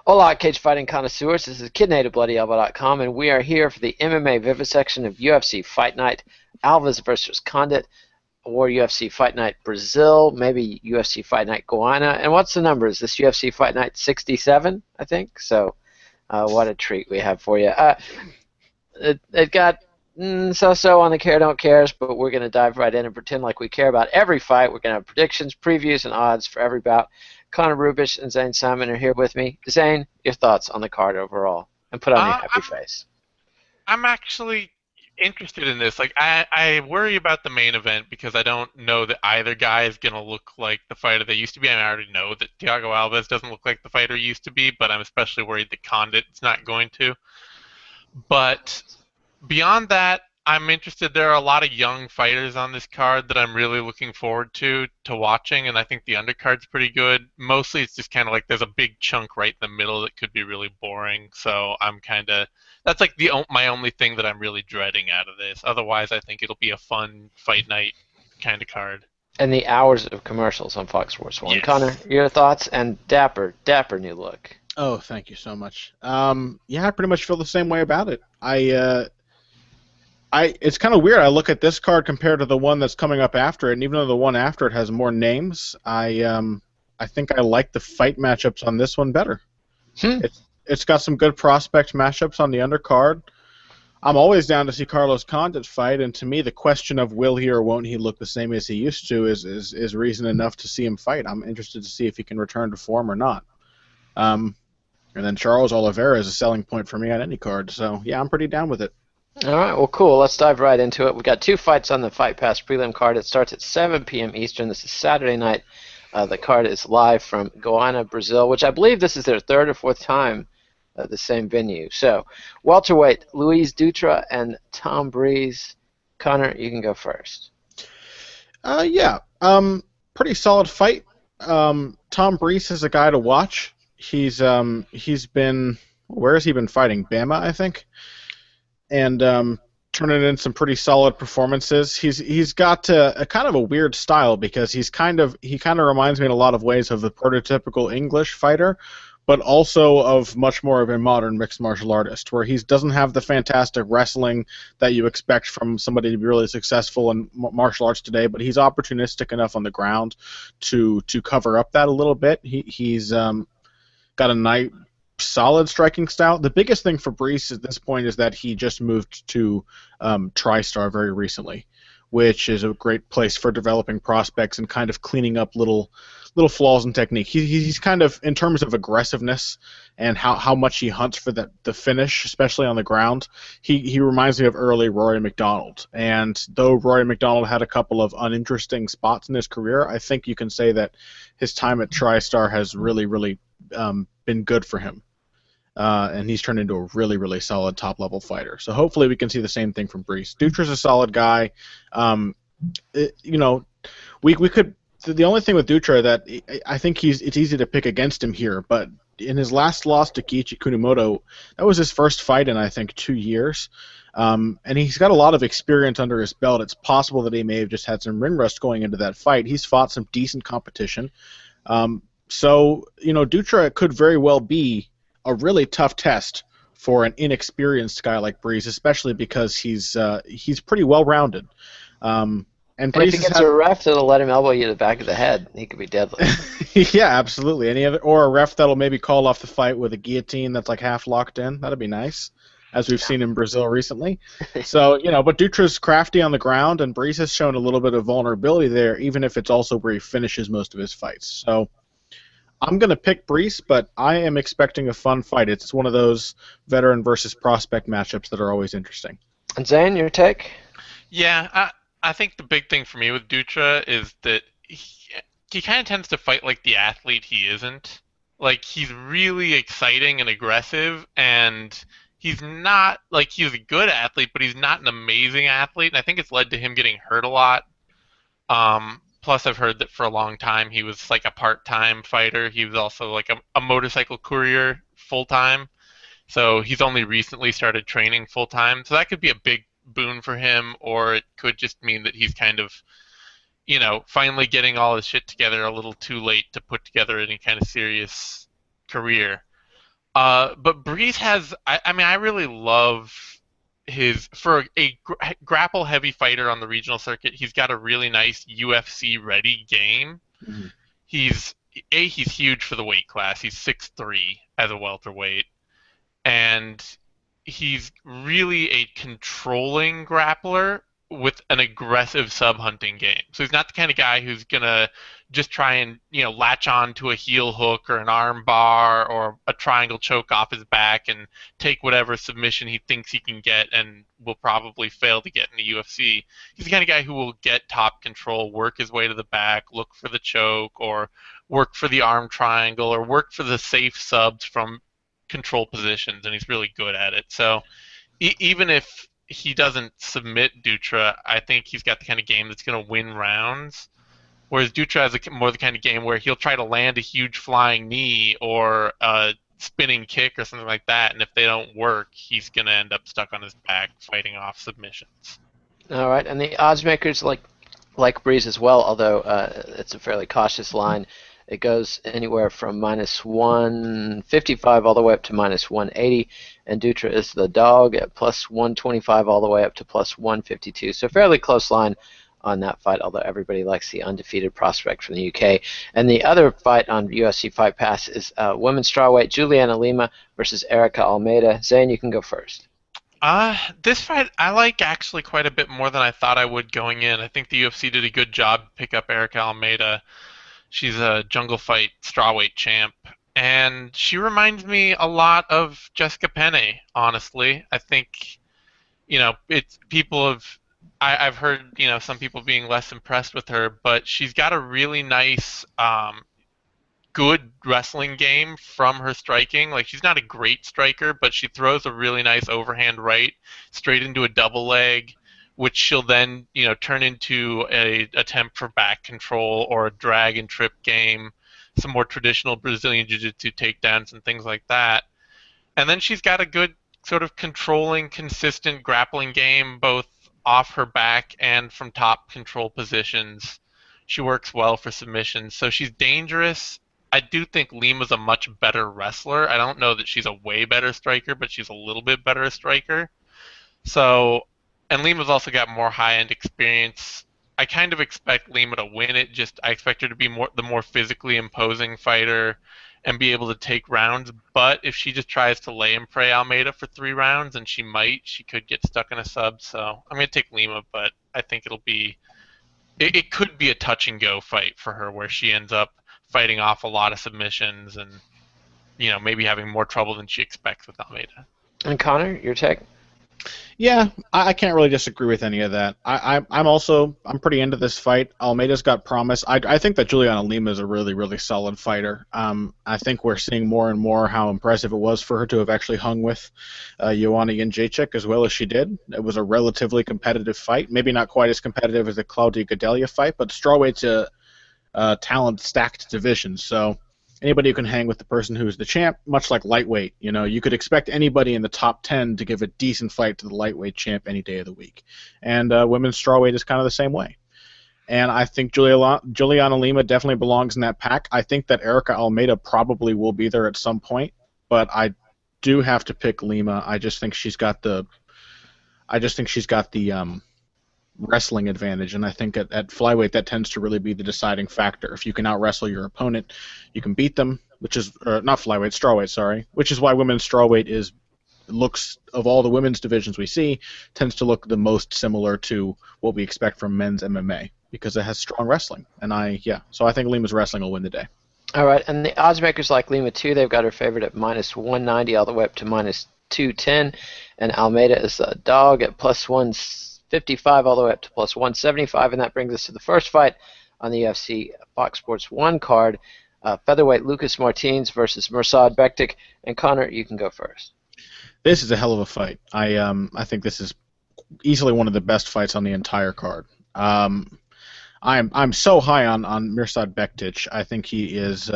Hola, cage fighting connoisseurs. This is KidNativeBloodyElbow.com, and we are here for the MMA Vivisection of UFC Fight Night, Alves versus Condit, or UFC Fight Night Brazil, maybe UFC Fight Night Guyana. And what's the number? Is this UFC Fight Night 67, I think? So what a treat we have for you. It got so-so on the care don't cares, but we're going to dive right in and pretend like we care about every fight. We're going to have predictions, previews, and odds for every bout. Connor Rubish and Zane Simon are here with me. Zane, your thoughts on the card overall, and put on your Uh, happy I'm face. I'm actually interested in this. Like I worry about the main event because I don't know that either guy is gonna look like the fighter they used to be. I already know that Thiago Alves doesn't look like the fighter he used to be, but I'm especially worried that Condit's not going to. But beyond that, I'm interested. There are a lot of young fighters on this card that I'm really looking forward to watching, and I think the undercard's pretty good. Mostly, it's just kind of like there's a big chunk right in the middle that could be really boring. So I'm kind of that's like my only thing that I'm really dreading out of this. Otherwise, I think it'll be a fun fight night kind of card. And the hours of commercials on Fox Sports 1. Connor, Yes. your thoughts? And dapper new look. Oh, thank you so much. Yeah, I pretty much feel the same way about it. It's kind of weird. I look at this card compared to the one that's coming up after it, and even though the one after it has more names, I think I like the fight matchups on this one better. Hmm. It's got some good prospect matchups on the undercard. I'm always down to see Carlos Condit fight, and to me, the question of will he or won't he look the same as he used to is reason enough to see him fight. I'm interested to see if he can return to form or not. Um, and then Charles Oliveira is a selling point for me on any card, so yeah, I'm pretty down with it. All right, well, cool. Let's dive right into it. We've got two fights on the Fight Pass prelim card. It starts at 7 p.m. Eastern. This is Saturday night. The card is live from Guyana, Brazil, which I believe this is their third or fourth time at the same venue. So, welterweight, Luis Dutra and Tom Breeze. Connor, you can go first. Yeah, pretty solid fight. Tom Breese is a guy to watch. He's been where has he been fighting? Bama, I think, and turning in some pretty solid performances. He's got a kind of a weird style because he kind of reminds me in a lot of ways of the prototypical English fighter, but also of much more of a modern mixed martial artist, where he doesn't have the fantastic wrestling that you expect from somebody to be really successful in martial arts today, but he's opportunistic enough on the ground to cover up that a little bit. He's got a nice, solid striking style. The biggest thing for Brees at this point is that he just moved to TriStar very recently, which is a great place for developing prospects and kind of cleaning up little flaws in technique. He's kind of, in terms of aggressiveness and how much he hunts for the finish, especially on the ground, he reminds me of early Rory McDonald. And though Rory McDonald had a couple of uninteresting spots in his career, I think you can say that his time at TriStar has really been good for him. And he's turned into a really solid top-level fighter. So hopefully we can see the same thing from Brees. Dutra's a solid guy. You know, we could. The only thing with Dutra that I think it's easy to pick against him here, but in his last loss to Kiichi Kunimoto, that was his first fight in I think 2 years, and he's got a lot of experience under his belt. It's possible that he may have just had some ring rust going into that fight. He's fought some decent competition, so Dutra could very well be a really tough test for an inexperienced guy like Breeze, especially because he's pretty well rounded. And And if he Breeze has gets had a ref that'll let him elbow you to the back of the head, he could be deadly. yeah, absolutely. Or a ref that'll maybe call off the fight with a guillotine that's like half locked in. That'd be nice, as we've seen in Brazil recently. So but Dutra's crafty on the ground, and Breeze has shown a little bit of vulnerability there, even if it's also where he finishes most of his fights. So I'm gonna pick Breeze, but I am expecting a fun fight. It's one of those veteran versus prospect matchups that are always interesting. And Zane, your take? Yeah, I think the big thing for me with Dutra is that he kind of tends to fight like the athlete he isn't. Like he's really exciting and aggressive, and he's a good athlete, but he's not an amazing athlete. And I think it's led to him getting hurt a lot. Plus, I've heard that for a long time he was like a part-time fighter. He was also like a motorcycle courier full-time. So he's only recently started training full-time. So that could be a big boon for him, or it could just mean that he's kind of, finally getting all his shit together a little too late to put together any kind of serious career. But Breeze has, I mean, I really love for a grapple heavy fighter on the regional circuit, he's got a really nice UFC ready game. Mhm. He's, he's huge for the weight class. He's 6'3" as a welterweight. And he's really a controlling grappler with an aggressive sub hunting game. So he's not the kind of guy who's gonna just try and latch on to a heel hook or an arm bar or a triangle choke off his back and take whatever submission he thinks he can get and will probably fail to get in the UFC. He's the kind of guy who will get top control, work his way to the back, look for the choke or work for the arm triangle or work for the safe subs from control positions, and he's really good at it. So even if he doesn't submit Dutra, I think he's got the kind of game that's going to win rounds. Whereas Dutra has more the kind of game where he'll try to land a huge flying knee or a spinning kick or something like that, and if they don't work, he's going to end up stuck on his back fighting off submissions. All right, and the odds makers like Breeze as well, although it's a fairly cautious line. It goes anywhere from -155 all the way up to -180, and Dutra is the dog at +125 all the way up to +152. So fairly close line on that fight, although everybody likes the undefeated prospect from the UK. And the other fight on UFC Fight Pass is women's strawweight Juliana Lima versus Erica Almeida. Zane, you can go first. This fight I like actually quite a bit more than I thought I would going in. I think the UFC did a good job to pick up Erica Almeida. She's a Jungle Fight strawweight champ, and she reminds me a lot of Jessica Penne. Honestly, I think it's people have. I've heard some people being less impressed with her, but she's got a really nice, good wrestling game from her striking. Like she's not a great striker, but she throws a really nice overhand right straight into a double leg, which she'll then turn into a attempt for back control or a drag and trip game, some more traditional Brazilian jiu-jitsu takedowns and things like that. And then she's got a good sort of controlling, consistent grappling game, both off her back and from top control positions. She works well for submissions, so she's dangerous. I do think Lima's a much better wrestler. I don't know that she's a way better striker, but she's a little bit better striker. So, and Lima's also got more high-end experience. I kind of expect Lima to win it. Just I expect her to be the more physically imposing fighter and be able to take rounds. But if she just tries to lay and pray Almeida for 3 rounds, and she could get stuck in a sub. So I'm gonna take Lima, but I think it could be a touch and go fight for her where she ends up fighting off a lot of submissions and maybe having more trouble than she expects with Almeida. And Connor, your take? Yeah, I can't really disagree with any of that. I'm pretty into this fight. Almeida's got promise. I think that Juliana Lima is a really, really solid fighter. I think we're seeing more and more how impressive it was for her to have actually hung with Joanna Jędrzejczyk as well as she did. It was a relatively competitive fight. Maybe not quite as competitive as the Claudia Gadelha fight, but strawweight's a talent-stacked division, so anybody who can hang with the person who's the champ, much like lightweight, you could expect anybody in the top 10 to give a decent fight to the lightweight champ any day of the week. And women's strawweight is kind of the same way. And I think Juliana Lima definitely belongs in that pack. I think that Erica Almeida probably will be there at some point, but I do have to pick Lima. I just think she's got the wrestling advantage, and I think at flyweight that tends to really be the deciding factor. If you can out-wrestle your opponent, you can beat them, which is not flyweight, strawweight, sorry, which is why women's strawweight looks, of all the women's divisions we see, tends to look the most similar to what we expect from men's MMA, because it has strong wrestling. And so I think Lima's wrestling will win the day. All right, and the odds makers like Lima too. They've got her favorite at -190 all the way up to -210, and Almeida is a dog at +155 all the way up to +175, and that brings us to the first fight on the UFC Fox Sports 1 card, featherweight Lucas Martins versus Mirsad Bektic. And Connor, you can go first. This is a hell of a fight. I think this is easily one of the best fights on the entire card. I'm so high on Mirsad Bektic. I think he is.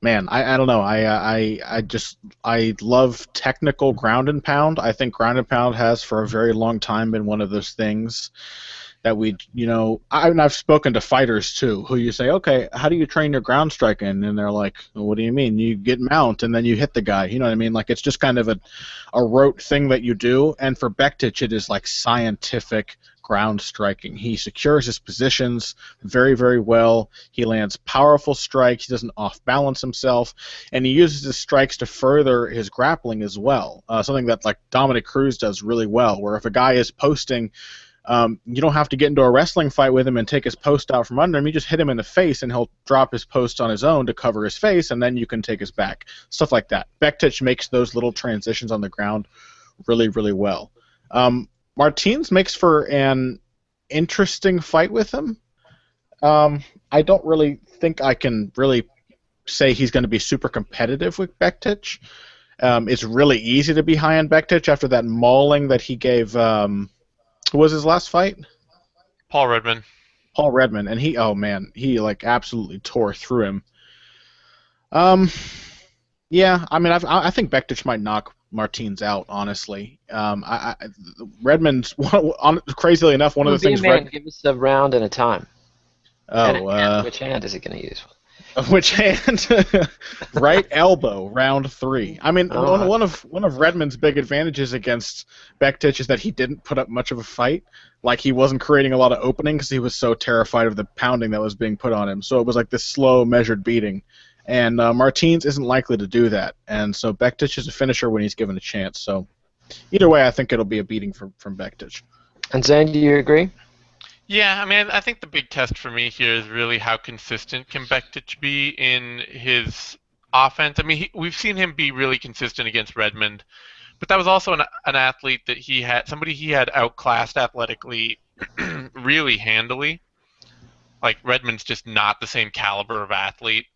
Man, I don't know. I love technical ground and pound. I think ground and pound has for a very long time been one of those things that I've spoken to fighters too, who you say, okay, how do you train your ground striking? And they're like, well, what do you mean? You get mount and then you hit the guy. You know what I mean? Like, it's just kind of a rote thing that you do. And for Bektic, it is like scientific ground striking. He secures his positions very, very well. He lands powerful strikes. He doesn't off-balance himself. And he uses his strikes to further his grappling as well. Something that like Dominic Cruz does really well, where if a guy is posting, you don't have to get into a wrestling fight with him and take his post out from under him. You just hit him in the face, and he'll drop his post on his own to cover his face, and then you can take his back. Stuff like that. Bektic makes those little transitions on the ground really, really well. Martins makes for an interesting fight with him. I don't really think I can really say he's going to be super competitive with Bektic. It's really easy to be high on Bektic after that mauling that he gave. Who was his last fight? Paul Redman. Paul Redman, and he like absolutely tore through him. Yeah, I mean, I think Bektic might knock Martins out, honestly. Redmond's crazily enough one of the things. Give us a round and a time. Oh, which hand is he going to use? Which hand? Right elbow, round 3. I mean, one of Redmond's big advantages against Bektic is that he didn't put up much of a fight. Like, he wasn't creating a lot of opening because he was so terrified of the pounding that was being put on him. So it was like this slow, measured beating. And Martins isn't likely to do that. And so Bektic is a finisher when he's given a chance. So either way, I think it'll be a beating from Bektic. And Zane, do you agree? Yeah, I mean, I think the big test for me here is really how consistent can Bektic be in his offense. I mean, we've seen him be really consistent against Redmond, but that was also an athlete that he had outclassed athletically really handily. Like, Redmond's just not the same caliber of athlete.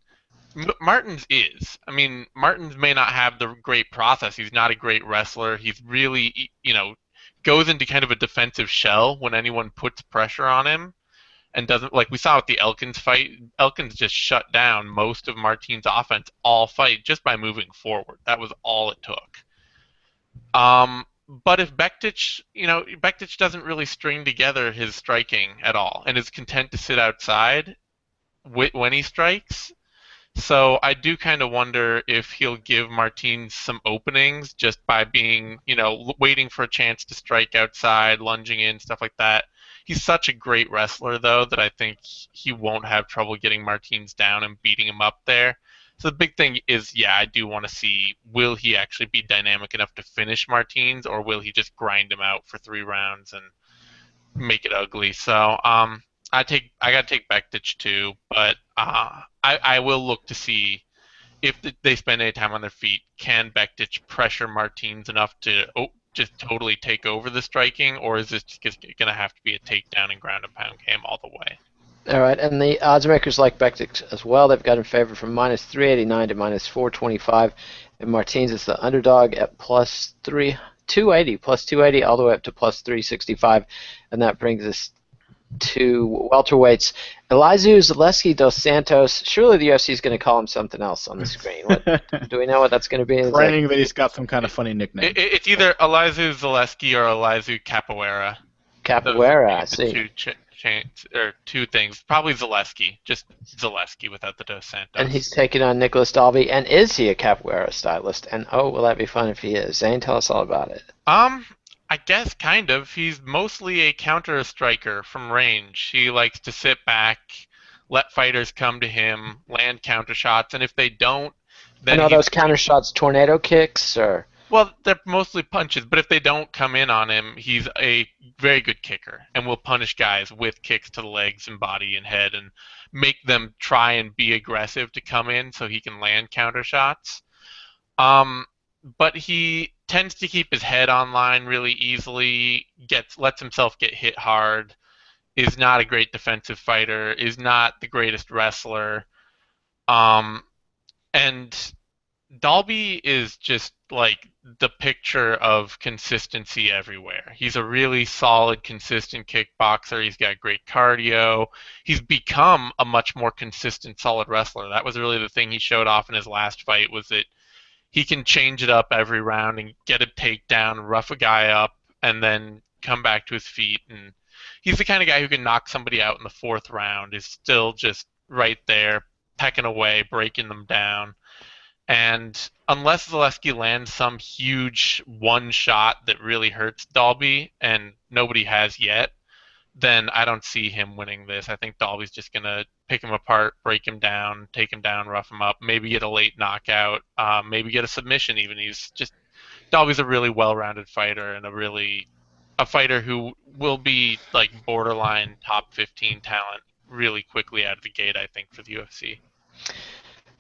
Martins is. I mean, Martins may not have the great process. He's not a great wrestler. He's really, goes into kind of a defensive shell when anyone puts pressure on him, and doesn't, like we saw with the Elkins fight. Elkins just shut down most of Martins' offense all fight just by moving forward. That was all it took. But if Bektic doesn't really string together his striking at all and is content to sit outside when he strikes. So I do kind of wonder if he'll give Martins some openings just by being, waiting for a chance to strike outside, lunging in, stuff like that. He's such a great wrestler, though, that I think he won't have trouble getting Martins down and beating him up there. So the big thing is, I do want to see, will he actually be dynamic enough to finish Martins, or will he just grind him out for 3 rounds and make it ugly? So I got to take Bektic too, but I will look to see if they spend any time on their feet. Can Bektic pressure Martins enough to just totally take over the striking, or is this just going to have to be a takedown and ground and pound game all the way? All right, and the odds makers like Bektic as well. They've got in favor from -389 to -425, and Martins is the underdog at +280 all the way up to +365, and that brings us to welterweights. Elizeu Zaleski dos Santos. Surely the UFC is going to call him something else on the screen. Do we know what that's going to be? Praying that he's got some kind of funny nickname. It's either Elizeu Zaleski or Elizeu Capoeira. Capoeira, I see. Two things. Probably Zaleski. Just Zaleski without the dos Santos. And he's taking on Nicholas Dalby. And is he a capoeira stylist? And will that be fun if he is? Zane, tell us all about it. I guess kind of. He's mostly a counter striker from range. He likes to sit back, let fighters come to him, land counter shots, and if they don't, then those counter shots tornado kicks or? Well, they're mostly punches, but if they don't come in on him, he's a very good kicker and will punish guys with kicks to the legs and body and head and make them try and be aggressive to come in so he can land counter shots. But he tends to keep his head online really easily, lets himself get hit hard, is not a great defensive fighter, is not the greatest wrestler. And Dalby is just like the picture of consistency everywhere. He's a really solid, consistent kickboxer. He's got great cardio. He's become a much more consistent, solid wrestler. That was really the thing he showed off in his last fight, was that he can change it up every round and get a takedown, rough a guy up, and then come back to his feet. And he's the kind of guy who can knock somebody out in the fourth round, is still just right there, pecking away, breaking them down. And unless Zaleski lands some huge one shot that really hurts Dalby, and nobody has yet, then I don't see him winning this. I think Dalby's just gonna pick him apart, break him down, take him down, rough him up, maybe get a late knockout, maybe get a submission even. Dalby's a really well-rounded fighter and a fighter who will be like borderline top 15 talent really quickly out of the gate, I think, for the UFC.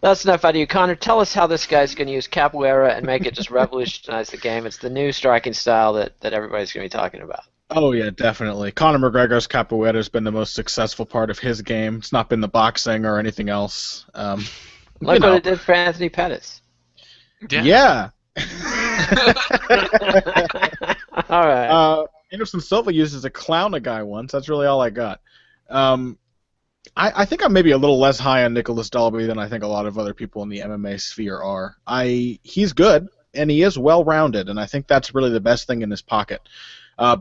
That's enough out of you, Connor. Tell us how this guy's going to use capoeira and make it just revolutionize the game. It's the new striking style that everybody's going to be talking about. Oh yeah, definitely. Conor McGregor's capoeira has been the most successful part of his game. It's not been the boxing or anything else. Look what it did for Anthony Pettis. Yeah. All right. Anderson Silva uses a clown a guy once. That's really all I got. I think I'm maybe a little less high on Nicholas Dalby than I think a lot of other people in the MMA sphere are. He's good, and he is well-rounded, and I think that's really the best thing in his pocket.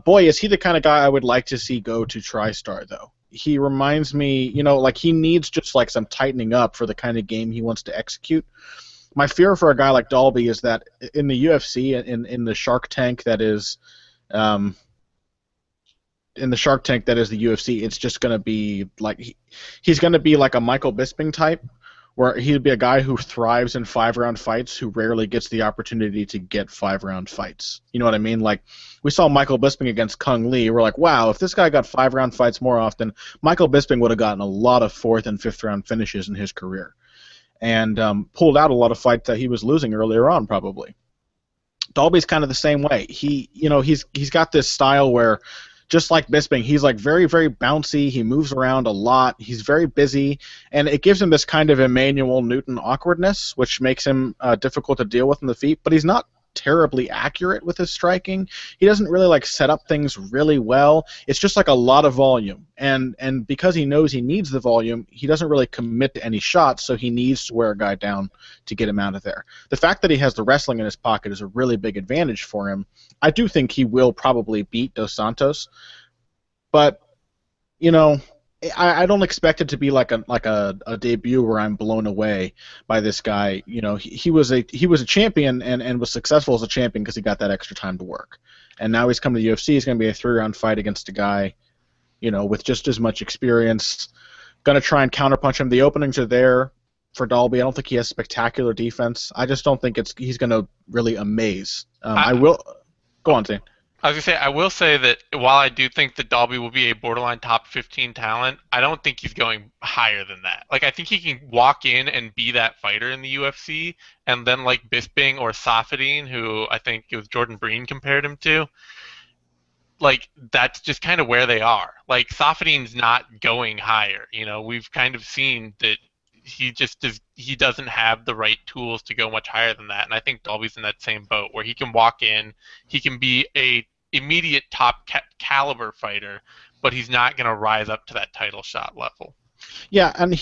Boy, is he the kind of guy I would like to see go to TriStar, though. He reminds me, like he needs just like some tightening up for the kind of game he wants to execute. My fear for a guy like Dalby is that in the UFC, in the Shark Tank that is, the UFC, it's just going to be like he's going to be like a Michael Bisping type, where he'd be a guy who thrives in 5-round fights, who rarely gets the opportunity to get 5-round fights. You know what I mean? Like we saw Michael Bisping against Kung Lee. We're like, wow, if this guy got 5-round fights more often, Michael Bisping would have gotten a lot of 4th and 5th round finishes in his career, and pulled out a lot of fights that he was losing earlier on, probably. Dalby's kind of the same way. He's got this style where, just like Bisping, he's like very, very bouncy. He moves around a lot. He's very busy, and it gives him this kind of Emmanuel Newton awkwardness, which makes him difficult to deal with in the feet. But he's not terribly accurate with his striking. He doesn't really like set up things really well. It's just like a lot of volume, and because he knows he needs the volume, he doesn't really commit to any shots, so he needs to wear a guy down to get him out of there. The fact that he has the wrestling in his pocket is a really big advantage for him. I do think he will probably beat Dos Santos, but I don't expect it to be like a debut where I'm blown away by this guy. He was a champion and was successful as a champion because he got that extra time to work. And now he's come to the UFC. He's going to be a 3-round fight against a guy, with just as much experience. Going to try and counterpunch him. The openings are there for Dalby. I don't think he has spectacular defense. I just don't think he's going to really amaze. I will go on, Zane. I was going to say, I will say that while I do think that Dalby will be a borderline top 15 talent, I don't think he's going higher than that. Like, I think he can walk in and be that fighter in the UFC, and then like Bisping or Safadine, who I think it was Jordan Breen compared him to, like, that's just kind of where they are. Like, Safadine's not going higher. We've kind of seen that he doesn't have the right tools to go much higher than that, and I think Dalby's in that same boat where he can walk in, he can be a immediate top caliber fighter, but he's not going to rise up to that title shot level. Yeah, and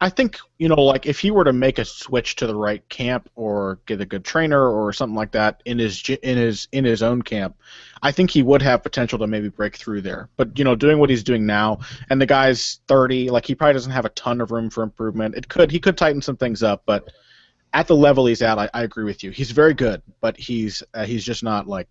I think, like if he were to make a switch to the right camp or get a good trainer or something like that in his own camp, I think he would have potential to maybe break through there. But doing what he's doing now, and the guy's 30, like he probably doesn't have a ton of room for improvement. He could tighten some things up, but at the level he's at, I agree with you. He's very good, but he's just not like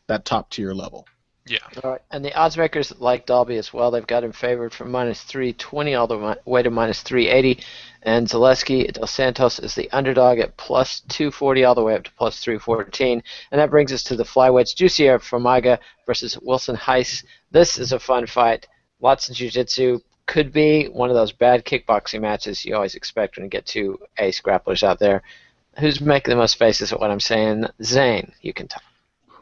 that top tier level. Yeah. All right. And the odds makers like Dalby as well. They've got him favored from -320 all the way to -380. And Zaleski Dos Santos is the underdog at +240 all the way up to +314. And that brings us to the flyweights. Jussier Formiga versus Wilson Heiss. This is a fun fight. Lots of jiu-jitsu. Could be one of those bad kickboxing matches you always expect when you get two ace grapplers out there. Who's making the most faces at what I'm saying? Zane, you can talk.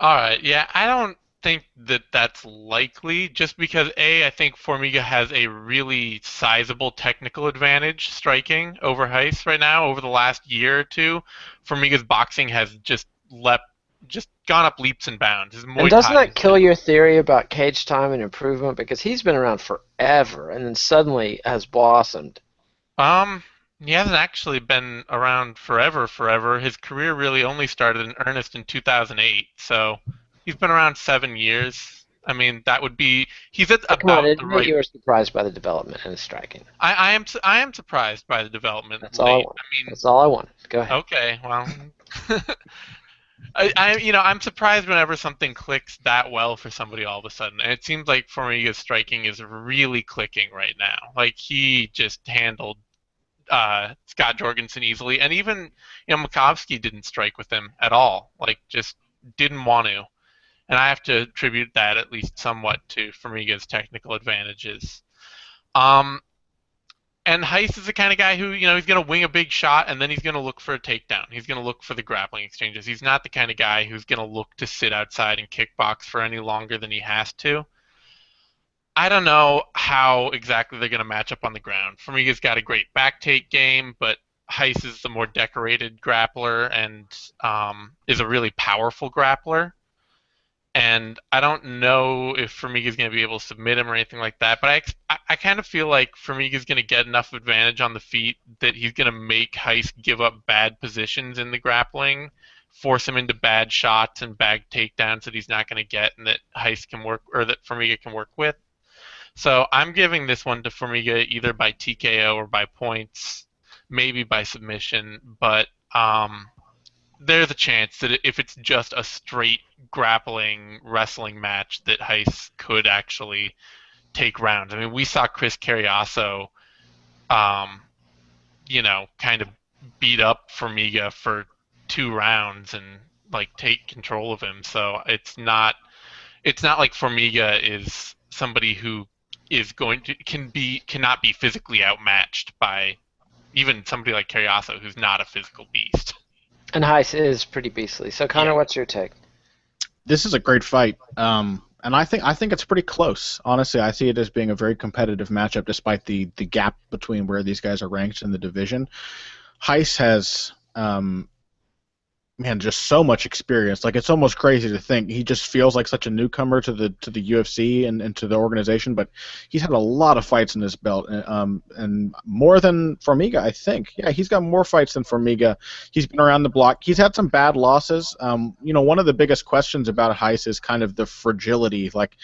All right. Yeah, I don't think that that's likely, just because I think Formiga has a really sizable technical advantage striking over Heiss right now. Over the last year or two, Formiga's boxing has just gone up leaps and bounds. And doesn't that kill your theory about cage time and improvement? Because he's been around forever and then suddenly has blossomed. He hasn't actually been around forever. His career really only started in earnest in 2008, so he's been around 7 years. I mean, that would be he's at Come on, about the admit right. you were surprised by the development and the striking. I am surprised by the development That's all I late. want. I mean, That's all I want. Go ahead. okay, well, I'm surprised whenever something clicks that well for somebody all of a sudden. And it seems like Formiga's striking is really clicking right now. Like he just handled Scott Jorgensen easily, and even Makovsky didn't strike with him at all. Like just didn't want to. And I have to attribute that at least somewhat to Formiga's technical advantages. Um, and Heiss is the kind of guy who, he's going to wing a big shot and then he's going to look for a takedown. He's going to look for the grappling exchanges. He's not the kind of guy who's going to look to sit outside and kickbox for any longer than he has to. I don't know how exactly they're going to match up on the ground. Formiga's got a great back take game, but Heiss is the more decorated grappler and is a really powerful grappler. And I don't know if Formiga's going to be able to submit him or anything like that, but I kind of feel like Formiga's going to get enough advantage on the feet that he's going to make Heiss give up bad positions in the grappling, force him into bad shots and bad takedowns that he's not going to get and that Heiss can work, or that Formiga can work with. So I'm giving this one to Formiga either by TKO or by points, maybe by submission, but there's a chance that if it's just a straight grappling wrestling match that Heiss could actually take rounds. I mean, we saw Chris Carriasso, kind of beat up Formiga for 2 rounds and take control of him. So it's not like Formiga is somebody who is cannot be physically outmatched by even somebody like Carriasso, who's not a physical beast. And Heiss is pretty beastly. So Connor, what's your take? This is a great fight, and I think it's pretty close. Honestly, I see it as being a very competitive matchup, despite the gap between where these guys are ranked in the division. Heiss has just so much experience. Like, it's almost crazy to think he just feels like such a newcomer to the UFC and to the organization, but he's had a lot of fights in his belt, and more than Formiga, I think. Yeah, he's got more fights than Formiga. He's been around the block. He's had some bad losses. One of the biggest questions about Heiss is kind of the fragility, like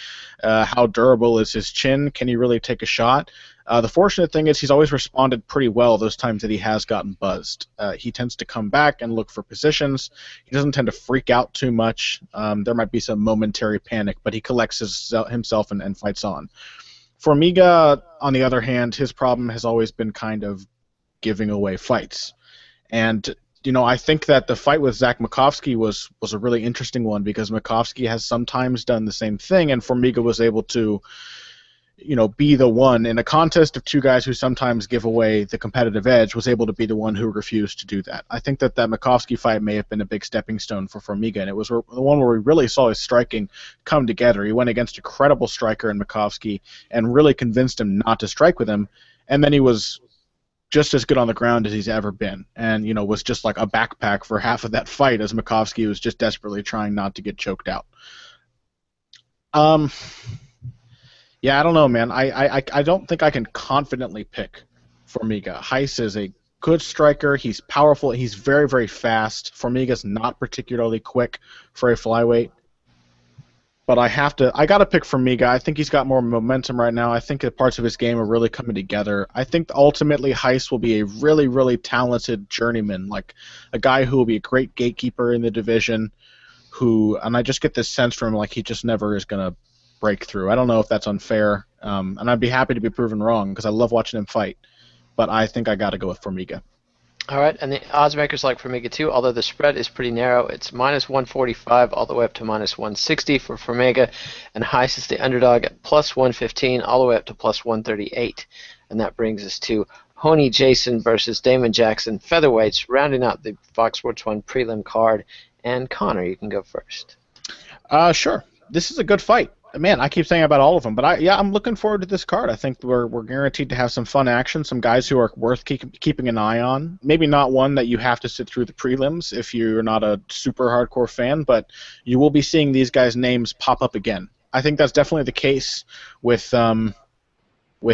how durable is his chin? Can he really take a shot? The fortunate thing is he's always responded pretty well those times that he has gotten buzzed. He tends to come back and look for positions. He doesn't tend to freak out too much. There might be some momentary panic, but he collects himself and fights on. Formiga, on the other hand, his problem has always been kind of giving away fights. And I think that the fight with Zach Makovsky was a really interesting one because Makovsky has sometimes done the same thing, and Formiga was able to be the one in a contest of 2 guys who sometimes give away the competitive edge, was able to be the one who refused to do that. I think that Makovsky fight may have been a big stepping stone for Formiga, and it was the one where we really saw his striking come together. He went against a credible striker in Makovsky and really convinced him not to strike with him, and then he was just as good on the ground as he's ever been, and was just like a backpack for half of that fight as Makovsky was just desperately trying not to get choked out. Yeah, I don't know, man. I don't think I can confidently pick Formiga. Heiss is a good striker. He's powerful. He's very, very fast. Formiga's not particularly quick for a flyweight. But I got to pick Formiga. I think he's got more momentum right now. I think that parts of his game are really coming together. I think ultimately Heiss will be a really, really talented journeyman, like a guy who will be a great gatekeeper in the division, and I just get this sense from him like he just never is going to breakthrough. I don't know if that's unfair, and I'd be happy to be proven wrong because I love watching him fight, but I think I got to go with Formiga. All right, and the odds makers like Formiga too, although the spread is pretty narrow. It's -145 all the way up to -160 for Formiga, and Heiss is the underdog at +115 all the way up to +138. And that brings us to Honey Jason versus Damon Jackson, featherweights, rounding out the Fox Sports 1 prelim card. And Connor, you can go first. Sure. This is a good fight. Man, I keep saying about all of them, but I'm looking forward to this card. I think we're guaranteed to have some fun action, some guys who are worth keeping an eye on. Maybe not one that you have to sit through the prelims if you're not a super hardcore fan, but you will be seeing these guys' names pop up again. I think that's definitely the case with who are we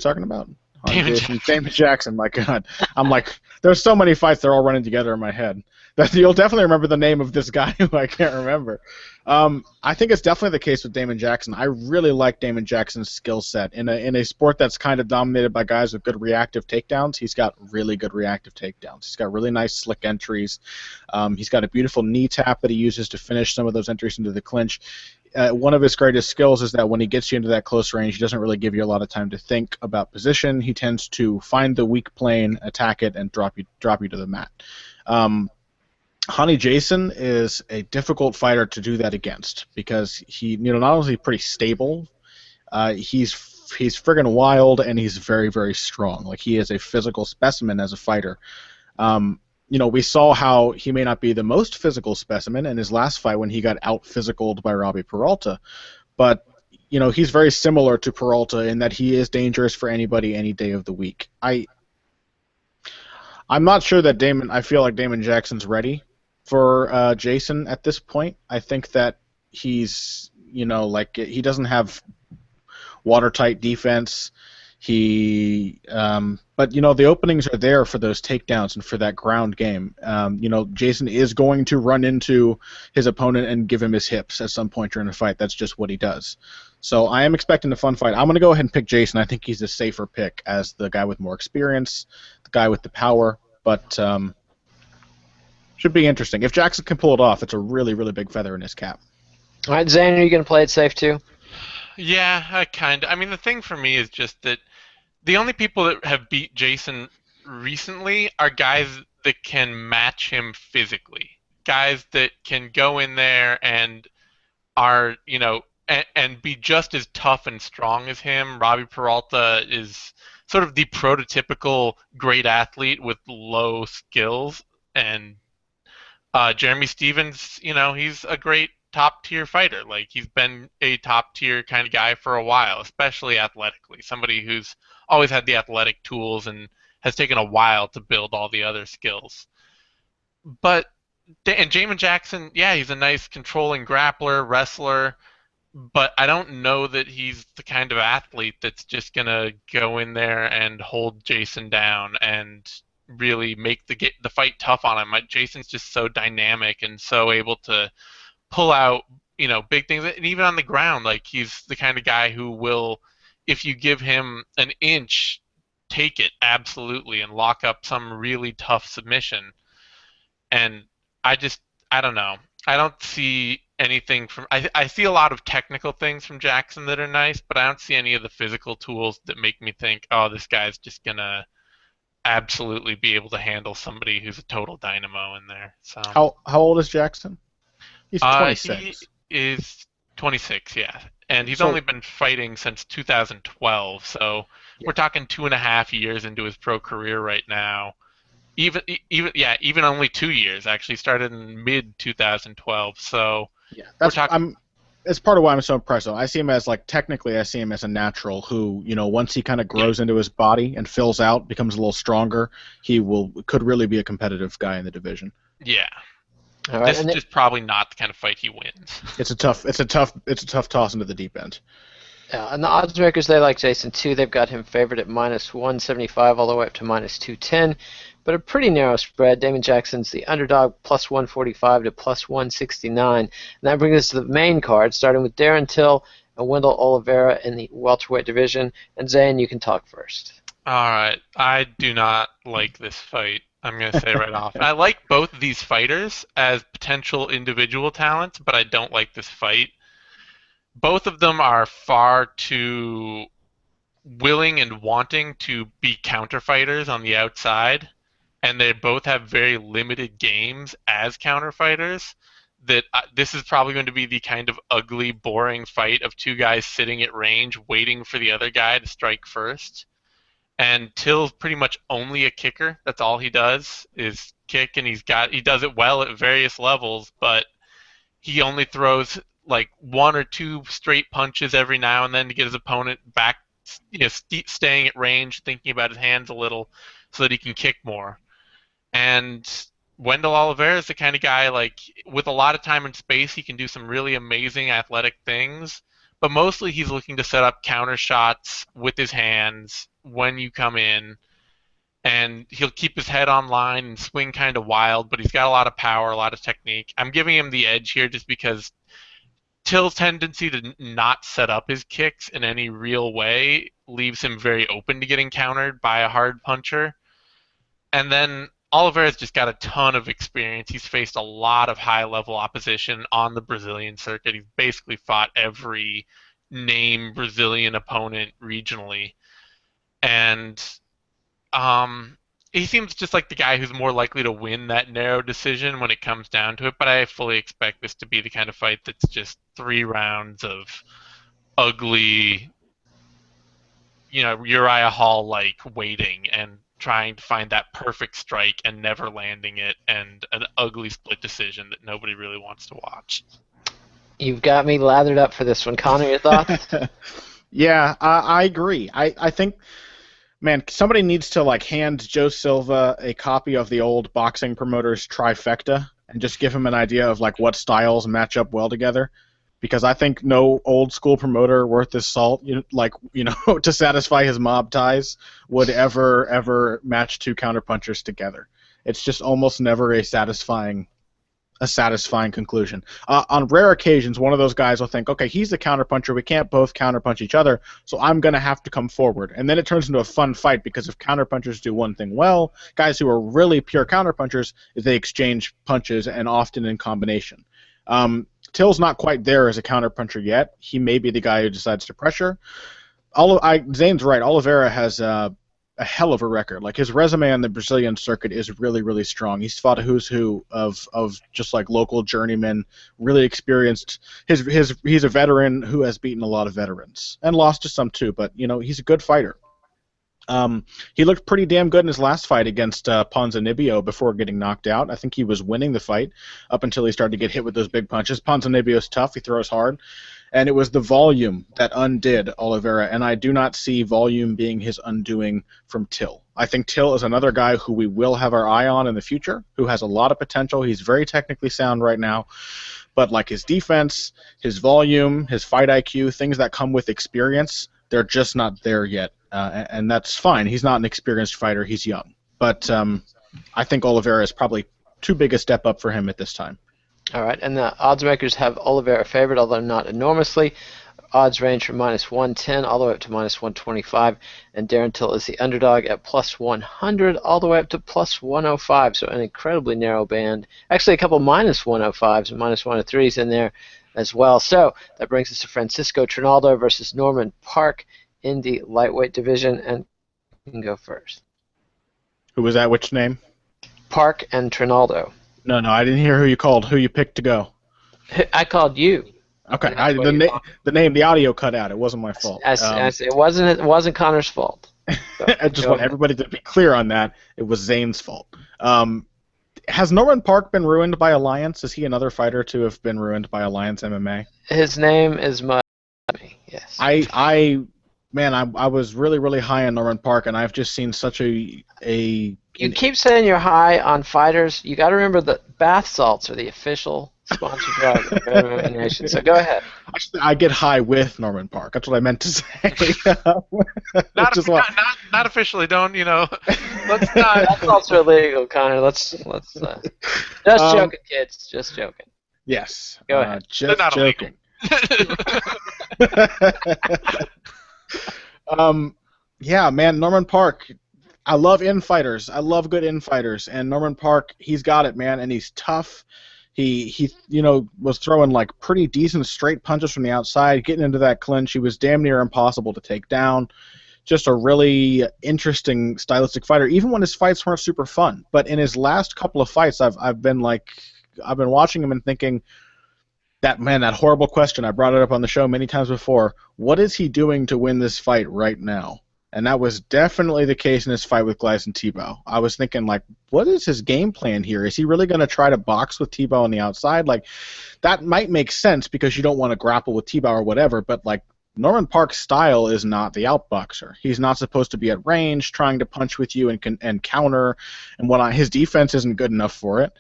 talking about? Damon Jackson. My God, I'm like, there's so many fights they're all running together in my head. That you'll definitely remember the name of this guy who I can't remember. I think it's definitely the case with Damon Jackson. I really like Damon Jackson's skill set in a sport that's kind of dominated by guys with good reactive takedowns. He's got really good reactive takedowns. He's got really nice slick entries. He's got a beautiful knee tap that he uses to finish some of those entries into the clinch. One of his greatest skills is that when he gets you into that close range, he doesn't really give you a lot of time to think about position. He tends to find the weak plane, attack it, and drop you to the mat. Honey Jason is a difficult fighter to do that against because he, not only is he pretty stable, he's friggin' wild and he's very, very strong. Like, he is a physical specimen as a fighter. We saw how he may not be the most physical specimen in his last fight when he got out-physicaled by Robbie Peralta, but he's very similar to Peralta in that he is dangerous for anybody any day of the week. I'm not sure that I feel like Damon Jackson's ready for Jason at this point. I think that he's, he doesn't have watertight defense. But the openings are there for those takedowns and for that ground game. Jason is going to run into his opponent and give him his hips at some point during the fight. That's just what he does. So I am expecting a fun fight. I'm going to go ahead and pick Jason. I think he's a safer pick as the guy with more experience, the guy with the power, but should be interesting. If Jackson can pull it off, it's a really, really big feather in his cap. All right, Zane, are you going to play it safe too? Yeah, I mean, the thing for me is just that the only people that have beat Jason recently are guys that can match him physically. Guys that can go in there and are, and be just as tough and strong as him. Robbie Peralta is sort of the prototypical great athlete with low skills, and Jeremy Stevens, he's a great top-tier fighter. Like, he's been a top-tier kind of guy for a while, especially athletically. Somebody who's always had the athletic tools and has taken a while to build all the other skills. And Jamin Jackson, yeah, he's a nice controlling grappler, wrestler, but I don't know that he's the kind of athlete that's just going to go in there and hold Jason down and really make the fight tough on him. Jason's just so dynamic and so able to pull out, big things. And even on the ground, like, he's the kind of guy who will, if you give him an inch, take it absolutely and lock up some really tough submission. And I don't know. I don't see anything from. I see a lot of technical things from Jackson that are nice, but I don't see any of the physical tools that make me think, oh, this guy's just gonna absolutely be able to handle somebody who's a total dynamo in there. So how old is Jackson? He's 26. He is 26, yeah, and he's only been fighting since 2012. So we're talking 2.5 years into his pro career right now. Even only 2 years. Actually, started in mid 2012. So it's part of why I'm so impressed. I see him as technically I see him as a natural who, once he kind of grows into his body and fills out, becomes a little stronger, could really be a competitive guy in the division. Yeah. All right, this is just probably not the kind of fight he wins. It's a tough toss into the deep end. Yeah, and the odds makers, they like Jason too. They've got him favored at -175 all the way up to -210, but a pretty narrow spread. Damon Jackson's the underdog, +145 to +169. And that brings us to the main card, starting with Darren Till and Wendell Oliveira in the welterweight division. And Zane, you can talk first. All right. I do not like this fight. I'm going to say right off. I like both of these fighters as potential individual talents, but I don't like this fight. Both of them are far too willing and wanting to be counter fighters on the outside, and they both have very limited games as counter fighters. That this is probably going to be the kind of ugly, boring fight of two guys sitting at range waiting for the other guy to strike first. And Till's pretty much only a kicker. That's all he does is kick, and he does it well at various levels, but he only throws like one or two straight punches every now and then to get his opponent back, staying at range, thinking about his hands a little so that he can kick more. And Wendell Oliveira is the kind of guy, with a lot of time and space, he can do some really amazing athletic things, but mostly he's looking to set up counter shots with his hands when you come in, and he'll keep his head on line and swing kind of wild, but he's got a lot of power, a lot of technique. I'm giving him the edge here just because Till's tendency to not set up his kicks in any real way leaves him very open to getting countered by a hard puncher. And then Oliveira's just got a ton of experience. He's faced a lot of high-level opposition on the Brazilian circuit. He's basically fought every name Brazilian opponent regionally. And he seems just like the guy who's more likely to win that narrow decision when it comes down to it, but I fully expect this to be the kind of fight that's just 3 rounds of ugly, Uriah Hall-like waiting and trying to find that perfect strike and never landing it, and an ugly split decision that nobody really wants to watch. You've got me lathered up for this one. Connor, your thoughts? Yeah, I agree. I think, man, somebody needs to hand Joe Silva a copy of the old boxing promoters trifecta and just give him an idea of what styles match up well together. Because I think no old school promoter worth his salt, to satisfy his mob ties, would ever match 2 counterpunchers together. It's just almost never a satisfying conclusion. On rare occasions, one of those guys will think, okay, he's the counterpuncher, we can't both counterpunch each other, so I'm going to have to come forward. And then it turns into a fun fight, because if counterpunchers do one thing well, guys who are really pure counterpunchers, is they exchange punches, and often in combination. Till's not quite there as a counterpuncher yet. He may be the guy who decides to pressure. Zane's right. Oliveira has a hell of a record. His resume on the Brazilian circuit is really, really strong. He's fought a who's who of just local journeymen, really experienced. He's a veteran who has beaten a lot of veterans and lost to some too. But he's a good fighter. He looked pretty damn good in his last fight against Ponzinibbio before getting knocked out. I think he was winning the fight up until he started to get hit with those big punches. Ponzinibbio's tough. He throws hard. And it was the volume that undid Oliveira, and I do not see volume being his undoing from Till. I think Till is another guy who we will have our eye on in the future, who has a lot of potential. He's very technically sound right now. But his defense, his volume, his fight IQ, things that come with experience, they're just not there yet. And that's fine. He's not an experienced fighter. He's young. But I think Oliveira is probably too big a step up for him at this time. All right, and the odds makers have Oliveira favored, although not enormously. Odds range from -110 all the way up to -125, and Darren Till is the underdog at +100 all the way up to +105, so an incredibly narrow band. Actually, a couple -105s and -103s in there as well. So that brings us to Francisco Trinaldo versus Norman Park in the lightweight division, and you can go first. Who was that? Which name? Park and Trinaldo. No, I didn't hear who you called. Who you picked to go? I called you. Okay, the audio cut out. It wasn't my fault. It wasn't Connor's fault. So, I just want everybody to be clear on that. It was Zane's fault. Has Norman Park been ruined by Alliance? Is he another fighter to have been ruined by Alliance MMA? His name is Mud. Yes. I was really, really high on Norman Park, and I've just seen such a. You keep saying you're high on fighters. You got to remember that bath salts are the official sponsored drug of MMA Nation. So go ahead. I get high with Norman Park. That's what I meant to say. Not officially. Don't Let's not. That's also illegal, Connor. Let's. Just joking, kids. Just joking. Yes. Go ahead. Just not joking. Yeah, man, Norman Park. I love infighters. I love good infighters, and Norman Park, he's got it, man, and he's tough. He was throwing pretty decent straight punches from the outside, getting into that clinch. He was damn near impossible to take down. Just a really interesting stylistic fighter, even when his fights weren't super fun. But in his last couple of fights, I've been watching him and thinking, that horrible question. I brought it up on the show many times before. What is he doing to win this fight right now? And that was definitely the case in his fight with Gleison Tebow. I was thinking, what is his game plan here? Is he really going to try to box with Tebow on the outside? That might make sense because you don't want to grapple with Tebow or whatever, but, Norman Park's style is not the outboxer. He's not supposed to be at range trying to punch with you and counter and whatnot. His defense isn't good enough for it.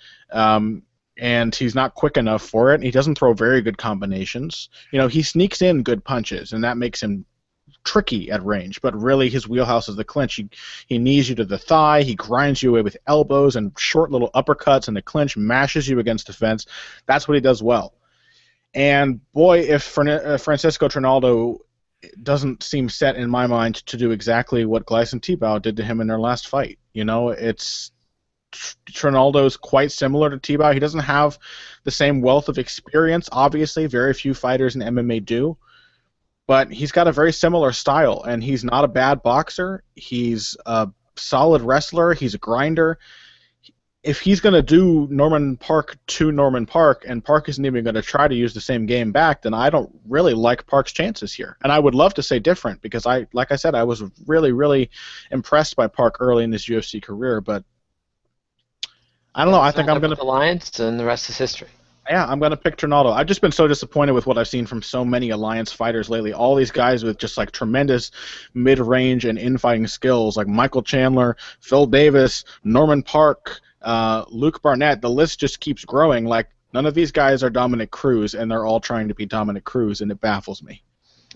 and he's not quick enough for it. He doesn't throw very good combinations. You know, he sneaks in good punches, and that makes him tricky at range, but really his wheelhouse is the clinch. He knees you to the thigh, he grinds you away with elbows and short little uppercuts, and the clinch mashes you against the fence. That's what he does well. And boy, if Francisco Trinaldo doesn't seem set in my mind to do exactly what Gleison Tibau did to him in their last fight. You know, it's Trinaldo's quite similar to Tibau. He doesn't have the same wealth of experience. Obviously, very few fighters in MMA do. But he's got a very similar style, and he's not a bad boxer. He's a solid wrestler. He's a grinder. If he's going to do Norman Park to Norman Park, and Park isn't even going to try to use the same game back, then I don't really like Park's chances here. And I would love to say different, because like I said, I was really, really impressed by Park early in his UFC career, but I don't know. I think I'm going to Alliance, and the rest is history. Yeah, I'm going to pick Trinaldo. I've just been so disappointed with what I've seen from so many Alliance fighters lately. All these guys with just like tremendous mid-range and in-fighting skills, like Michael Chandler, Phil Davis, Norman Park, Luke Barnett. The list just keeps growing. Like, none of these guys are Dominic Cruz, and they're all trying to be Dominic Cruz, and it baffles me.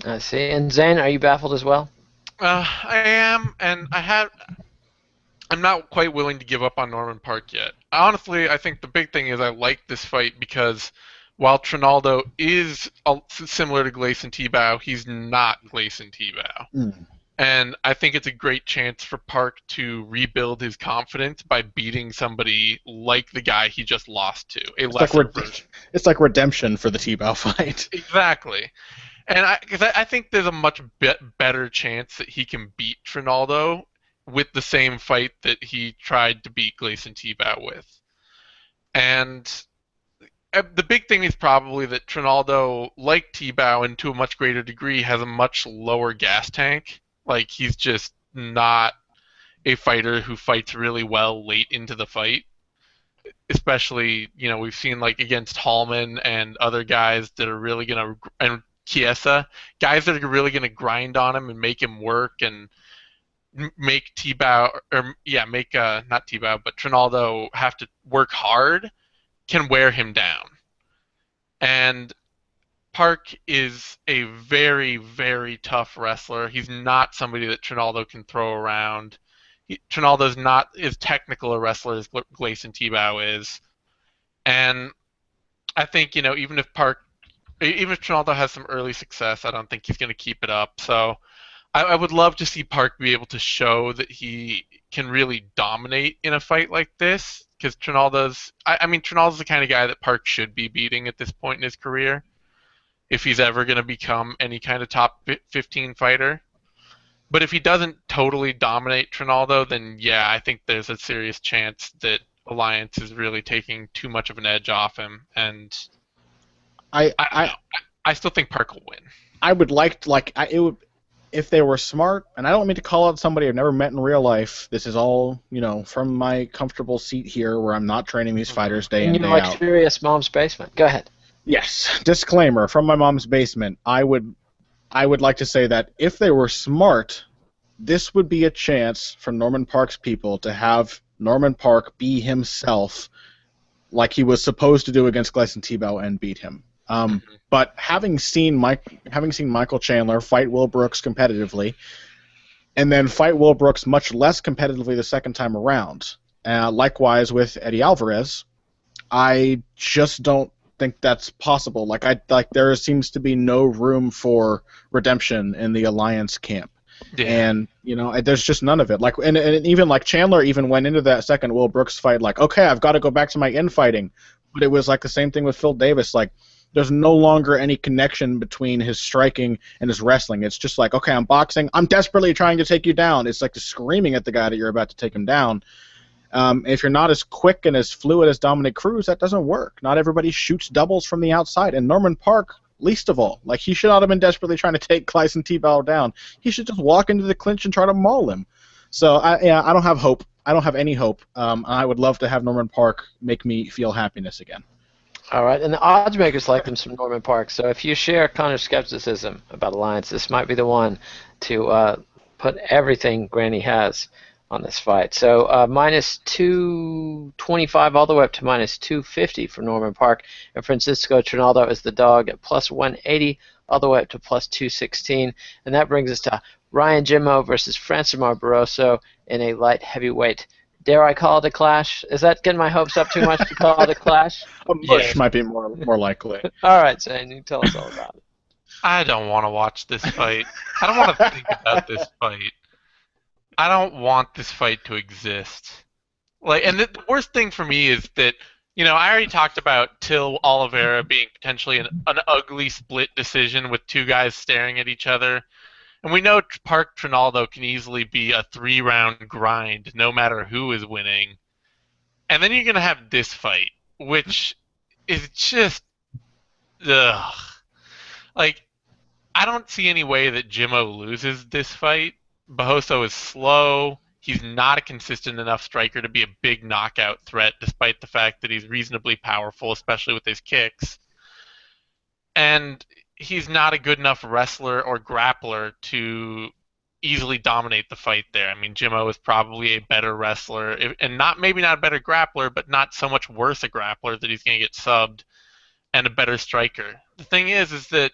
I see. And Zane, are you baffled as well? I am, and I'm not quite willing to give up on Norman Park yet. Honestly, I think the big thing is I like this fight because while Trinaldo is similar to Gleison Tibau, he's not Gleison Tibau. Mm. And I think it's a great chance for Park to rebuild his confidence by beating somebody like the guy he just lost to. It's like redemption for the Tibau fight. Exactly. And I think there's a much better chance that he can beat Trinaldo with the same fight that he tried to beat Gleison Tibau with. And the big thing is probably that Trinaldo, like Tibau, and to a much greater degree, has a much lower gas tank. Like, he's just not a fighter who fights really well late into the fight. Especially, we've seen, like, against Hallman and other guys that are really going to, and Chiesa, guys that are really going to grind on him and make him work and make Tibau, not Tibau, but Trinaldo have to work hard, can wear him down. And Park is a very, very tough wrestler. He's not somebody that Trinaldo can throw around. Trinaldo's not as technical a wrestler as Gleison Tibau is. And I think, even if Trinaldo has some early success, I don't think he's going to keep it up. So I would love to see Park be able to show that he can really dominate in a fight like this, because Trinaldo's the kind of guy that Park should be beating at this point in his career, if he's ever going to become any kind of top 15 fighter. But if he doesn't totally dominate Trinaldo, then yeah, I think there's a serious chance that Alliance is really taking too much of an edge off him, and I still think Park will win. I would if they were smart, and I don't mean to call out somebody I've never met in real life. This is all, from my comfortable seat here where I'm not training these fighters day in, day out. Like Furious Mom's Basement. Go ahead. Yes. Disclaimer, from my mom's basement. I would like to say that if they were smart, this would be a chance for Norman Park's people to have Norman Park be himself like he was supposed to do against Gleison Tibau and beat him. But having seen Michael Chandler fight Will Brooks competitively, and then fight Will Brooks much less competitively the second time around, likewise with Eddie Alvarez, I just don't think that's possible. There seems to be no room for redemption in the Alliance camp. Yeah. And there's just none of it. And even like Chandler even went into that second Will Brooks fight like, okay, I've got to go back to my infighting. But it was like the same thing with Phil Davis. Like, there's no longer any connection between his striking and his wrestling. It's just like, okay, I'm boxing. I'm desperately trying to take you down. It's like screaming at the guy that you're about to take him down. If you're not as quick and as fluid as Dominic Cruz, that doesn't work. Not everybody shoots doubles from the outside. And Norman Park, least of all. Like, he should not have been desperately trying to take Gleison Tibau down. He should just walk into the clinch and try to maul him. So, I don't have hope. I don't have any hope. I would love to have Norman Park make me feel happiness again. All right, and the odds makers like them from Norman Park. So if you share Connor's skepticism about Alliance, this might be the one to put everything Granny has on this fight. So minus 225 all the way up to minus 250 for Norman Park, and Francisco Trinaldo is the dog at plus 180 all the way up to plus 216, and that brings us to Ryan Jimmo versus Francimar Barroso in a light heavyweight. Dare I call it a clash? Is that getting my hopes up too much to call it a clash? A mush might be more likely. All right, Zane, you tell us all about it. I don't want to watch this fight. I don't want to think about this fight. I don't want this fight to exist. And the worst thing for me is that, I already talked about Till Oliveira being potentially an ugly split decision with two guys staring at each other. And we know Park Trinaldo can easily be a 3-round grind no matter who is winning. And then you're going to have this fight, which is just... ugh. I don't see any way that Jimmo loses this fight. Barroso is slow. He's not a consistent enough striker to be a big knockout threat, despite the fact that he's reasonably powerful, especially with his kicks. And he's not a good enough wrestler or grappler to easily dominate the fight there. I mean, Jimmo is probably a better wrestler, and maybe not a better grappler, but not so much worse a grappler that he's going to get subbed, and a better striker. The thing is that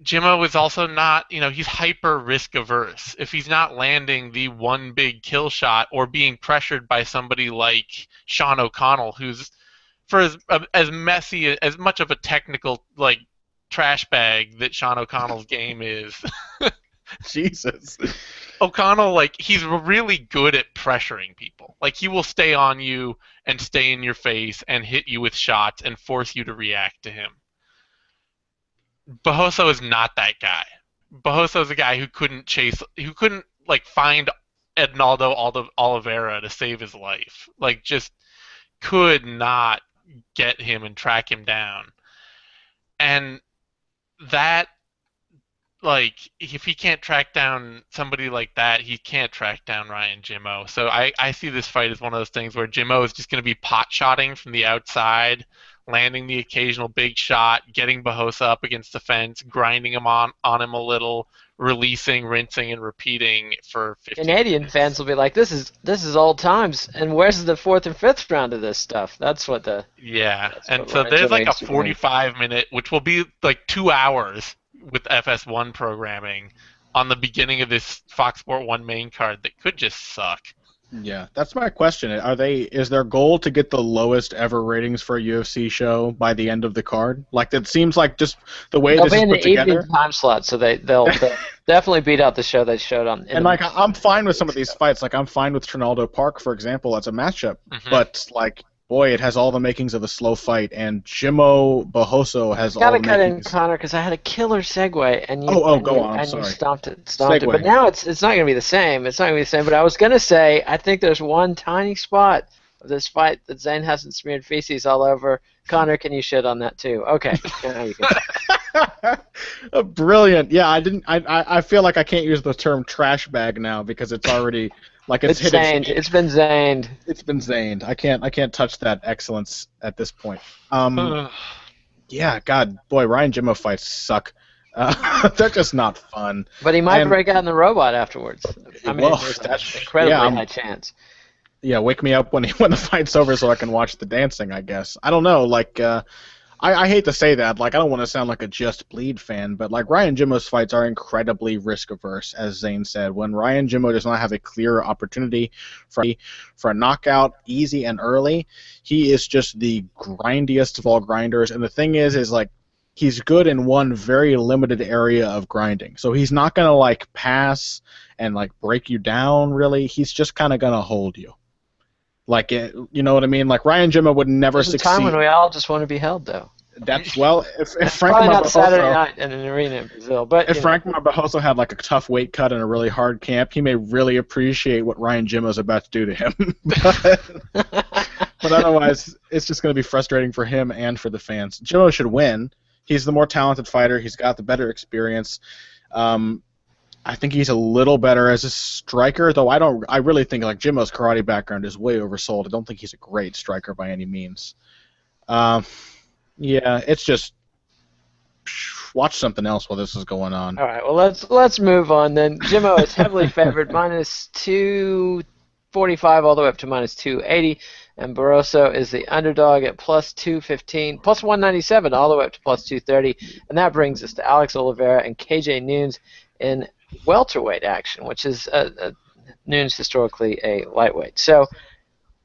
Jimmo is also not, he's hyper risk averse. If he's not landing the one big kill shot or being pressured by somebody like Sean O'Connell, who's for as messy, as much of a technical trash bag that Sean O'Connell's game is. Jesus. O'Connell, he's really good at pressuring people. He will stay on you and stay in your face and hit you with shots and force you to react to him. Barroso is not that guy. Barroso is a guy who couldn't find Ednaldo Oliveira to save his life. Just could not get him and track him down. And that, if he can't track down somebody like that, he can't track down Ryan Jimmo. So I see this fight as one of those things where Jimmo is just going to be pot-shotting from the outside, landing the occasional big shot, getting Barroso up against the fence, grinding him on him a little, releasing, rinsing, and repeating for 15 Canadian minutes. fans will be like, this is old times, and where's the 4th and 5th round of this stuff? That's what the... Yeah, and what so Ryan there's Jimmo a needs to win. 45-minute, which will be 2 hours with FS1 programming on the beginning of this Fox Sport 1 main card that could just suck. Yeah, that's my question. Is their goal to get the lowest ever ratings for a UFC show by the end of the card? That seems like just the way They'll this be is in put the evening together. time slot, so they'll definitely beat out the show they showed on. And I'm fine with some of these fights. I'm fine with Trinaldo Park, for example, as a matchup. Mhm. But boy, it has all the makings of a slow fight, and Jimmo Barroso has all Gotta the cut in, makings. Connor, because I had a killer segue, and you Go on. I'm and sorry. you stomped it. Segue. But now it's not gonna be the same. It's not gonna be the same. But I was gonna say I think there's one tiny spot of this fight that Zane hasn't smeared feces all over. Connor, can you shit on that too? Okay. Now you can. Brilliant. Yeah, I feel like I can't use the term trash bag now because it's already It's hit zaned. It's been zaned. It's been zaned. I can't touch that excellence at this point. Yeah, God, boy, Ryan Jimmo fights suck. They're just not fun. But he might break out in the robot afterwards. I mean, Well, there's an that's- incredibly yeah, high chance. Yeah, wake me up when the fight's over so I can watch the dancing, I guess. I don't know, I hate to say that, I don't want to sound like a Just Bleed fan, but Ryan Jimmo's fights are incredibly risk averse, as Zane said. When Ryan Jimmo does not have a clear opportunity for a knockout, easy and early, he is just the grindiest of all grinders. And the thing is he's good in one very limited area of grinding. So he's not gonna pass and break you down really. He's just kind of gonna hold you. You know what I mean? Ryan Jimmo would never There's a succeed. time when we all just want to be held, though. If Frank Probably not Saturday Barroso, night in an arena in Brazil, but if Frank Barroso had a tough weight cut in a really hard camp, he may really appreciate what Ryan Jimmo's about to do to him. But otherwise, it's just going to be frustrating for him and for the fans. Jimmo should win. He's the more talented fighter. He's got the better experience. I think he's a little better as a striker, though I really think Jimmo's karate background is way oversold. I don't think he's a great striker by any means. Yeah, it's just watch something else while this is going on. All right, well let's move on then. Jimmo is heavily favored, minus 245 all the way up to minus 280, and Barroso is the underdog at plus 215, plus 197 all the way up to plus 230, and that brings us to Alex Oliveira and KJ Nunes in welterweight action, which is Nunes historically a lightweight. So,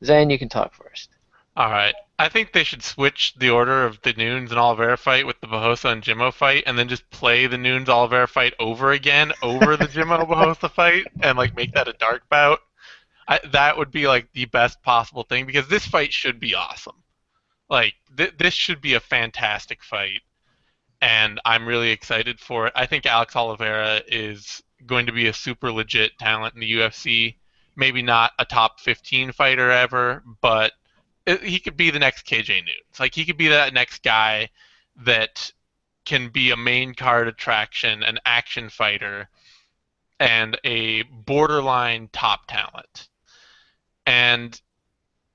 Zane, you can talk first. All right. I think they should switch the order of the Nunes and Oliveira fight with the Barroso and Jimmo fight, and then just play the Nunes Oliveira fight over again over the Jimmo Barroso fight, and like make that a dark bout. That would be like the best possible thing, because this fight should be awesome. Like this should be a fantastic fight, and I'm really excited for it. I think Alex Oliveira is going to be a super legit talent in the UFC. Maybe not a top 15 fighter ever, but he could be the next KJ Nunes. Like, he could be that next guy that can be a main card attraction, an action fighter, and a borderline top talent. And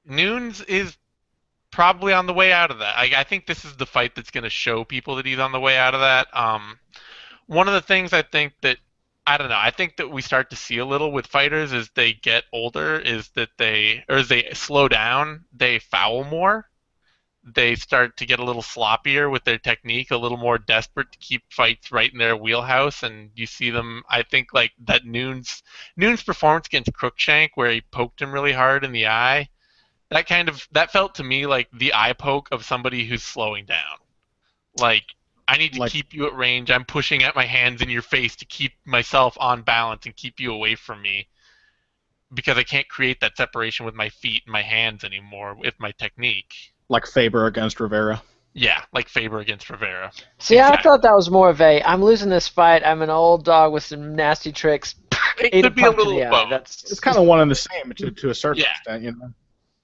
Nunes is probably on the way out of that. I think this is the fight that's going to show people that he's on the way out of that. One of the things I think that, I don't know, I think that we start to see a little with fighters as they get older is that as they slow down, they foul more. They start to get a little sloppier with their technique, a little more desperate to keep fights right in their wheelhouse. And you see them, I think, like that Nunes performance against Cruikshank, where he poked him really hard in the eye. That felt to me like the eye poke of somebody who's slowing down. Like, I need to keep you at range. I'm pushing at my hands in your face to keep myself on balance and keep you away from me, because I can't create that separation with my feet and my hands anymore with my technique. Like Faber against Rivera. Yeah, like Faber against Rivera. See, exactly. I thought that was more of I'm losing this fight. I'm an old dog with some nasty tricks. It could be a little both. It's kind of one and the same to a certain extent, you know.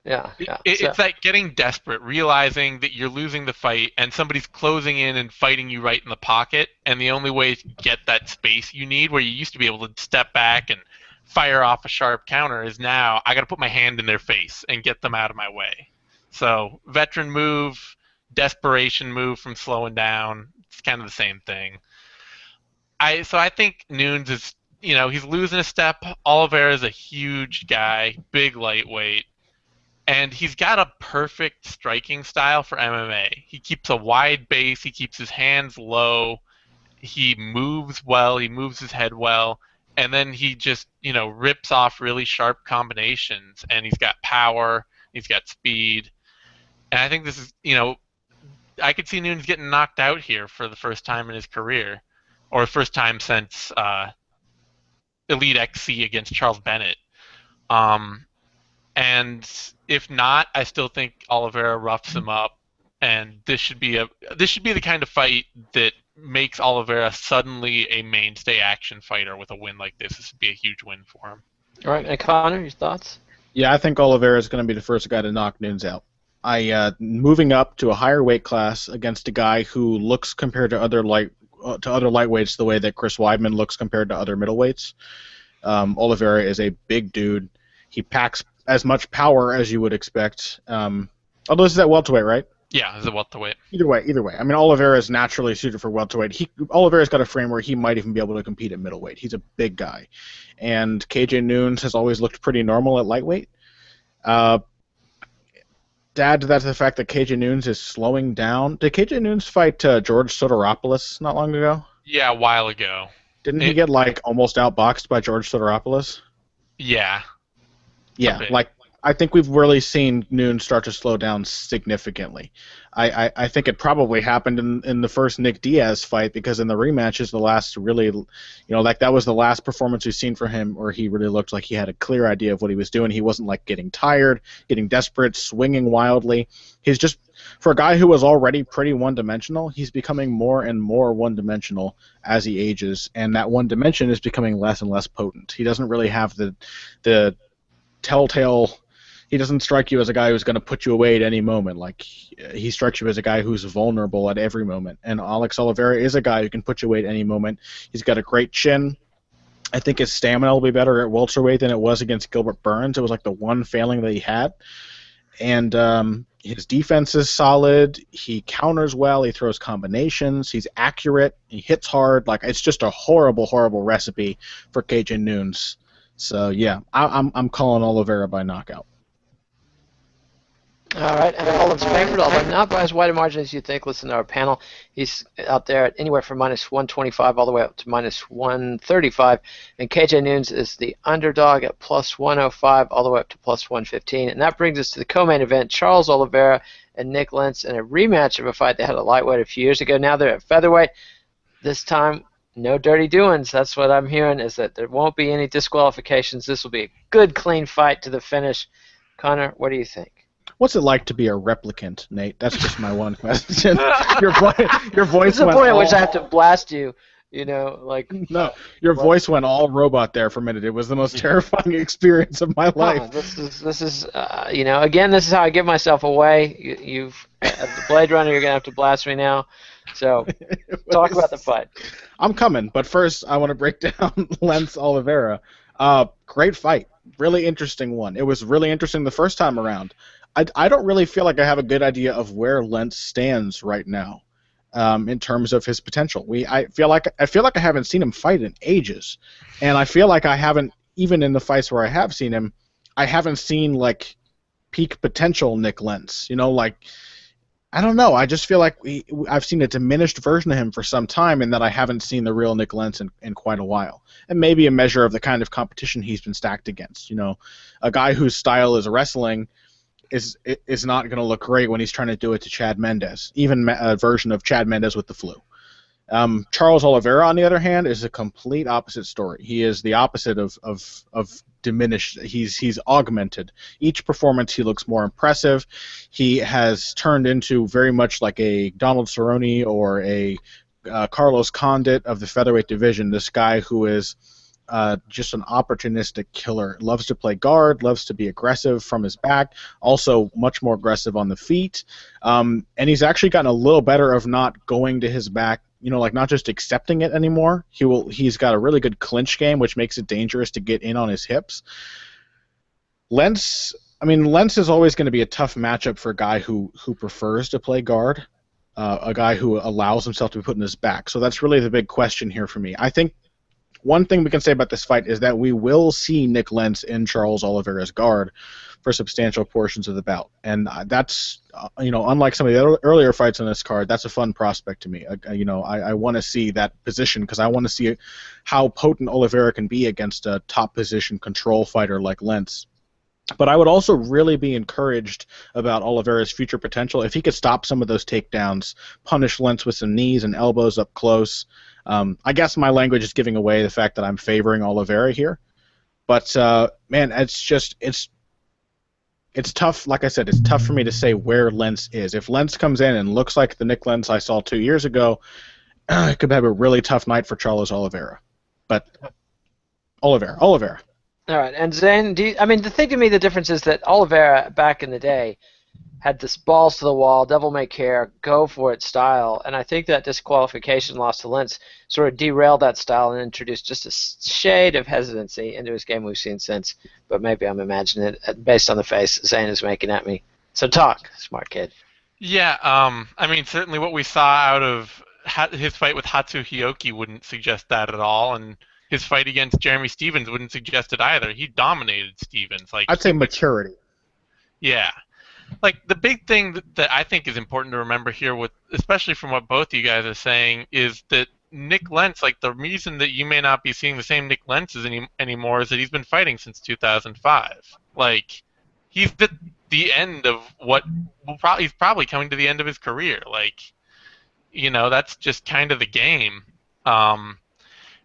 Yeah. It's like getting desperate, realizing that you're losing the fight and somebody's closing in and fighting you right in the pocket, and the only way to get that space you need, where you used to be able to step back and fire off a sharp counter, is now I got to put my hand in their face and get them out of my way. So veteran move, desperation move from slowing down. It's kind of the same thing. So I think Nunes is, he's losing a step. Oliveira is a huge guy, big lightweight. And he's got a perfect striking style for MMA. He keeps a wide base. He keeps his hands low. He moves well. He moves his head well. And then he just, rips off really sharp combinations. And he's got power. He's got speed. And I think this is, I could see Nunes getting knocked out here for the first time in his career. Or first time since Elite XC against Charles Bennett. And if not, I still think Oliveira roughs him up, and this should be the kind of fight that makes Oliveira suddenly a mainstay action fighter with a win like this. This would be a huge win for him. All right, and Connor, your thoughts? Yeah, I think Oliveira is going to be the first guy to knock Nunes out. Moving up to a higher weight class against a guy who looks compared to other lightweights the way that Chris Weidman looks compared to other middleweights. Oliveira is a big dude. He packs as much power as you would expect. Although this is at welterweight, right? Yeah, it's a welterweight. Either way. I mean, Oliveira is naturally suited for welterweight. Oliveira's got a frame where he might even be able to compete at middleweight. He's a big guy. And KJ Nunes has always looked pretty normal at lightweight. Add to that the fact that KJ Nunes is slowing down. Did KJ Nunes fight George Sotiropoulos not long ago? Yeah, a while ago. Didn't he get almost outboxed by George Sotiropoulos? Yeah. Yeah, I think we've really seen Nunes start to slow down significantly. I think it probably happened in the first Nick Diaz fight, because in the rematch is the last really, that was the last performance we've seen from him where he really looked like he had a clear idea of what he was doing. He wasn't getting tired, getting desperate, swinging wildly. He's just, for a guy who was already pretty one-dimensional, he's becoming more and more one-dimensional as he ages, and that one dimension is becoming less and less potent. He doesn't really have the telltale. He doesn't strike you as a guy who's going to put you away at any moment. He strikes you as a guy who's vulnerable at every moment. And Alex Oliveira is a guy who can put you away at any moment. He's got a great chin. I think his stamina will be better at welterweight than it was against Gilbert Burns. It was the one failing that he had. And His defense is solid. He counters well. He throws combinations. He's accurate. He hits hard. Like, it's just a horrible, horrible recipe for KJ Nunes. So yeah, I'm calling Oliveira by knockout. All right, and Olive's favored, although not by as wide a margin as you think. Listen to our panel. He's out there at anywhere from -125 all the way up to -135. And KJ Nunes is the underdog at +105 all the way up to +115. And that brings us to the co-main event, Charles Oliveira and Nick Lentz in a rematch of a fight they had at lightweight a few years ago. Now they're at featherweight. This time, no dirty doings. That's what I'm hearing, is that there won't be any disqualifications. This will be a good, clean fight to the finish. Connor, what do you think? What's it like to be a replicant, Nate? That's just my one question. Your voice This is the went point at all, which I have to blast you. You know, like no, your voice went all robot there for a minute. It was the most terrifying experience of my life. This is you know, again, this is how I give myself away. You've the Blade Runner. You're gonna have to blast me now. So talk about the fight. I'm coming, but first I want to break down Lentz Oliveira. Great fight, really interesting one. It was really interesting the first time around. I don't really feel like I have a good idea of where Lentz stands right now, in terms of his potential. I feel like I haven't seen him fight in ages, and I feel like I haven't, even in the fights where I have seen him, I haven't seen like peak potential Nick Lentz. You know, like, I don't know. I just feel like I've seen a diminished version of him for some time, and that I haven't seen the real Nick Lentz in quite a while. And maybe a measure of the kind of competition he's been stacked against. You know, a guy whose style is wrestling is not going to look great when he's trying to do it to Chad Mendes, even a version of Chad Mendes with the flu. Charles Oliveira, on the other hand, is a complete opposite story. He is the opposite of diminished. He's augmented. Each performance, he looks more impressive. He has turned into very much like a Donald Cerrone or a Carlos Condit of the featherweight division. This guy who is just an opportunistic killer. Loves to play guard, loves to be aggressive from his back, also much more aggressive on the feet. And he's actually gotten a little better of not going to his back, you know, like not just accepting it anymore. He's got a really good clinch game, which makes it dangerous to get in on his hips. Lentz is always going to be a tough matchup for a guy who prefers to play guard, a guy who allows himself to be put in his back. So that's really the big question here for me. I think one thing we can say about this fight is that we will see Nick Lentz in Charles Oliveira's guard for substantial portions of the bout, and that's unlike some of the earlier fights on this card, that's a fun prospect to me. I want to see that position because I want to see how potent Oliveira can be against a top position control fighter like Lentz. But I would also really be encouraged about Oliveira's future potential if he could stop some of those takedowns, punish Lentz with some knees and elbows up close. I guess my language is giving away the fact that I'm favoring Oliveira here. But, man, it's tough. Like I said, it's tough for me to say where Lentz is. If Lentz comes in and looks like the Nick Lentz I saw 2 years ago, it could have a really tough night for Charles Oliveira. But Oliveira. All right, and Zane, the thing to me, the difference is that Oliveira back in the day had this balls to the wall, devil may care, go for it style, and I think that disqualification loss to Lentz sort of derailed that style and introduced just a shade of hesitancy into his game we've seen since. But maybe I'm imagining it based on the face Zane is making at me. So talk, smart kid. Yeah, certainly what we saw out of his fight with Hatsu Hioki wouldn't suggest that at all, and his fight against Jeremy Stevens wouldn't suggest it either. He dominated Stevens. I'd say maturity. Yeah. Like, the big thing that I think is important to remember here, especially from what both of you guys are saying, is that Nick Lentz, like, the reason that you may not be seeing the same Nick Lentz anymore is that he's been fighting since 2005. Like, he's at the end of he's probably coming to the end of his career. Like, that's just kind of the game.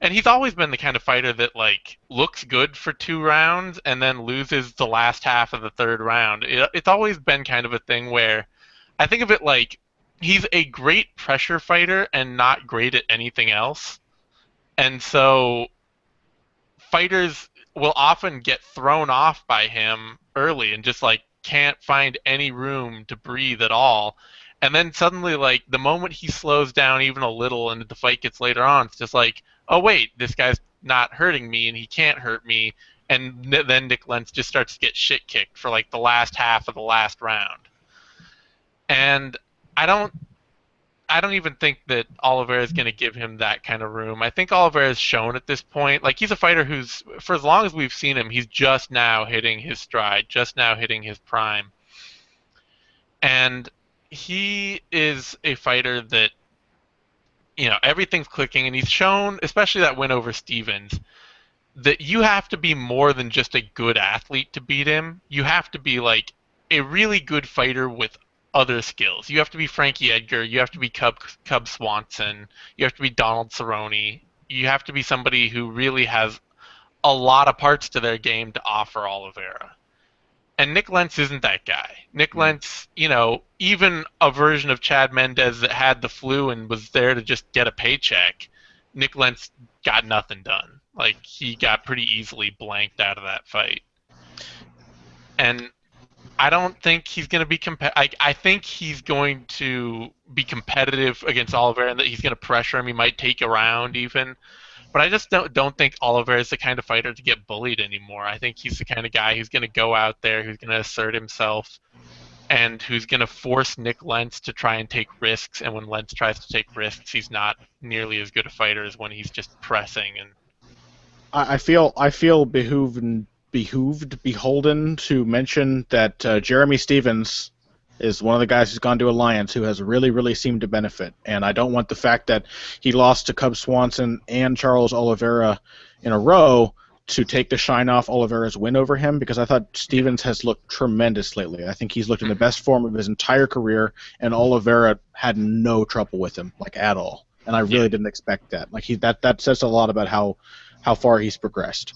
And he's always been the kind of fighter that, like, looks good for 2 rounds and then loses the last half of the 3rd round. It's always been kind of a thing where I think of it like he's a great pressure fighter and not great at anything else. And so fighters will often get thrown off by him early and just, like, can't find any room to breathe at all. And then suddenly, like, the moment he slows down even a little and the fight gets later on, it's just like, oh, wait, this guy's not hurting me and he can't hurt me. And then Nick Lentz just starts to get shit kicked for, like, the last half of the last round. And I don't even think that Oliveira is going to give him that kind of room. I think Oliveira has shown at this point, like he's a fighter who's, for as long as we've seen him, he's just now hitting his stride, just now hitting his prime. And he is a fighter that, everything's clicking, and he's shown, especially that win over Stevens, that you have to be more than just a good athlete to beat him. You have to be like a really good fighter with other skills. You have to be Frankie Edgar. You have to be Cub Swanson. You have to be Donald Cerrone. You have to be somebody who really has a lot of parts to their game to offer Oliveira. And Nick Lentz isn't that guy. Nick Lentz, even a version of Chad Mendez that had the flu and was there to just get a paycheck, Nick Lentz got nothing done. Like, he got pretty easily blanked out of that fight. And I don't think he's going to be I think he's going to be competitive against Oliveira, and that he's going to pressure him. He might take a round even. But I just don't think Oliveira is the kind of fighter to get bullied anymore. I think he's the kind of guy who's going to go out there, who's going to assert himself, and who's going to force Nick Lentz to try and take risks. And when Lentz tries to take risks, he's not nearly as good a fighter as when he's just pressing. And I feel beholden to mention that Jeremy Stevens is one of the guys who's gone to Alliance who has really, really seemed to benefit. And I don't want the fact that he lost to Cub Swanson and Charles Oliveira in a row to take the shine off Oliveira's win over him, because I thought Stevens has looked tremendous lately. I think he's looked in the best form of his entire career, and Oliveira had no trouble with him, like, at all. And I really didn't expect that. Like, that says a lot about how far he's progressed.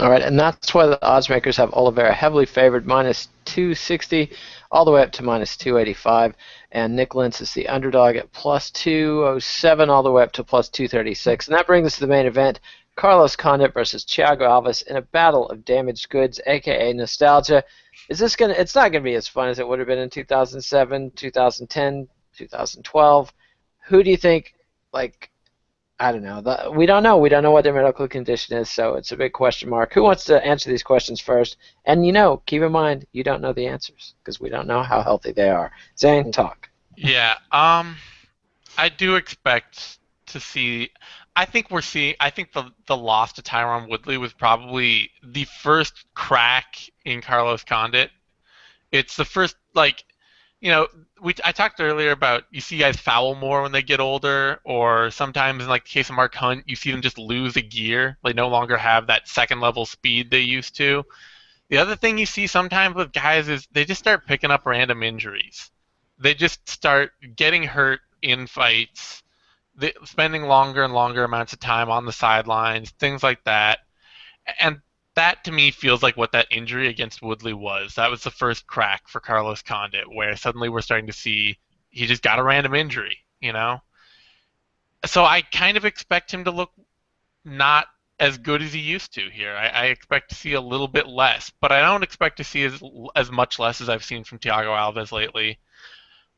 All right, and that's why the odds makers have Oliveira heavily favored, minus 260 all the way up to minus 285, and Nick Lentz is the underdog at plus 207 all the way up to plus 236. And that brings us to the main event, Carlos Condit versus Thiago Alves in a battle of damaged goods, aka nostalgia. It's not gonna be as fun as it would have been in 2007, 2010, 2012. Who do you think, like, I don't know. We don't know. We don't know what their medical condition is, so it's a big question mark. Who wants to answer these questions first? And, keep in mind, you don't know the answers because we don't know how healthy they are. Zane, talk. Yeah, I do expect to see. I think the loss to Tyron Woodley was probably the first crack in Carlos Condit. It's the first, I talked earlier about you see guys foul more when they get older, or sometimes in the case of Mark Hunt, you see them just lose a gear. They no longer have that second level speed they used to. The other thing you see sometimes with guys is they just start picking up random injuries. They just start getting hurt in fights, spending longer and longer amounts of time on the sidelines, things like that. And that to me feels like what that injury against Woodley was. That was the first crack for Carlos Condit, where suddenly we're starting to see he just got a random injury, So I kind of expect him to look not as good as he used to here. I expect to see a little bit less, but I don't expect to see as much less as I've seen from Thiago Alves lately.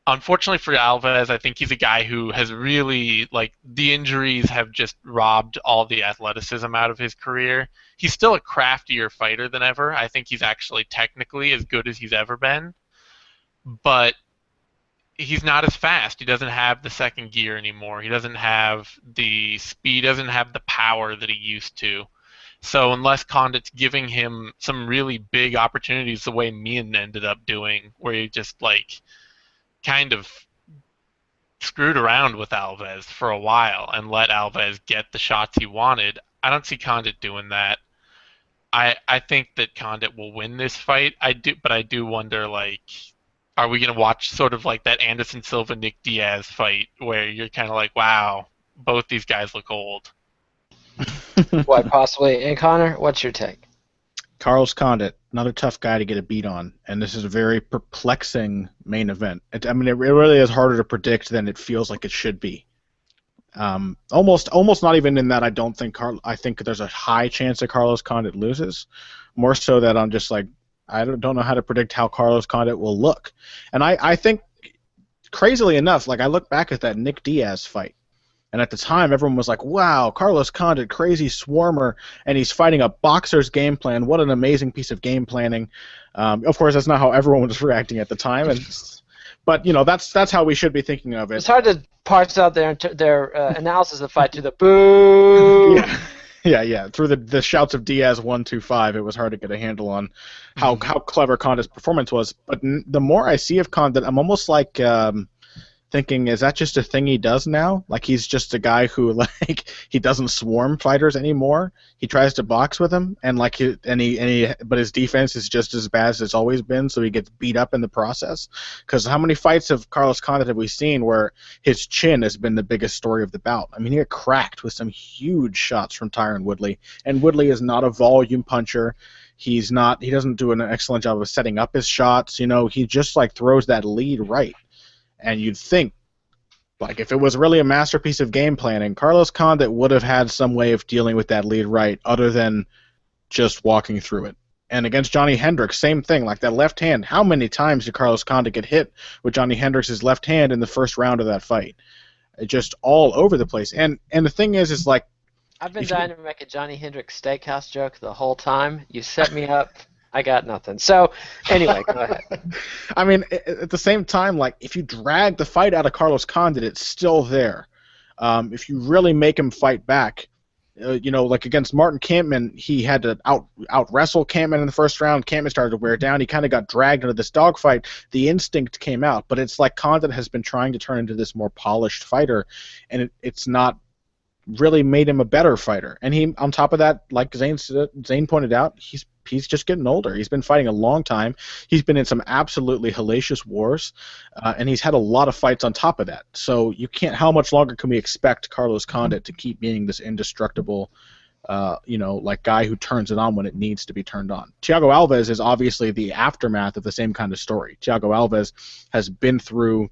Unfortunately for Alves, I think he's a guy who has really, the injuries have just robbed all the athleticism out of his career. He's still a craftier fighter than ever. I think he's actually technically as good as he's ever been. But he's not as fast. He doesn't have the second gear anymore. He doesn't have the speed, doesn't have the power that he used to. So unless Condit's giving him some really big opportunities the way Meehan ended up doing, where he just, kind of screwed around with Alves for a while and let Alves get the shots he wanted, I don't see Condit doing that. I think that Condit will win this fight. But I do wonder, are we going to watch sort of like that Anderson Silva Nick Diaz fight where you're kind of like, wow, both these guys look old. What, possibly? And Connor, what's your take? Carlos Condit, another tough guy to get a beat on, and this is a very perplexing main event. It really is harder to predict than it feels like it should be. Almost not even in that I think there's a high chance that Carlos Condit loses. More so that I'm just like, I don't know how to predict how Carlos Condit will look. And I think, crazily enough, I look back at that Nick Diaz fight, and at the time, everyone was like, wow, Carlos Condit, crazy swarmer, and he's fighting a boxer's game plan. What an amazing piece of game planning. Of course, that's not how everyone was reacting at the time. But that's how we should be thinking of it. It's hard to parse out their analysis of the fight to the boo. Yeah. Through the shouts of Diaz 1-2-5, it was hard to get a handle on how clever Condit's performance was. But the more I see of Condit, I'm almost like thinking, is that just a thing he does now? Like he's just a guy who he doesn't swarm fighters anymore. He tries to box with them, and but his defense is just as bad as it's always been, so he gets beat up in the process. Because how many fights of Carlos Condit have we seen where his chin has been the biggest story of the bout? I mean, he got cracked with some huge shots from Tyron Woodley, and Woodley is not a volume puncher. He doesn't do an excellent job of setting up his shots. He just throws that lead right. And you'd think, if it was really a masterpiece of game planning, Carlos Condit would have had some way of dealing with that lead right other than just walking through it. And against Johnny Hendricks, same thing, that left hand. How many times did Carlos Condit get hit with Johnny Hendricks' left hand in the first round of that fight? Just all over the place. And the thing is I've been dying to make a Johnny Hendricks steakhouse joke the whole time. You set me up. I got nothing. So, anyway, go ahead. I mean, at the same time, if you drag the fight out of Carlos Condit, it's still there. If you really make him fight back, against Martin Kampmann, he had to out wrestle Kampmann in the first round. Kampmann started to wear down. He kind of got dragged into this dogfight. The instinct came out, but it's like Condit has been trying to turn into this more polished fighter, and it's not really made him a better fighter. And he, on top of that, like Zane pointed out, he's just getting older. He's been fighting a long time. He's been in some absolutely hellacious wars, and he's had a lot of fights on top of that. So how much longer can we expect Carlos Condit to keep being this indestructible, guy who turns it on when it needs to be turned on? Thiago Alves is obviously the aftermath of the same kind of story. Thiago Alves has been through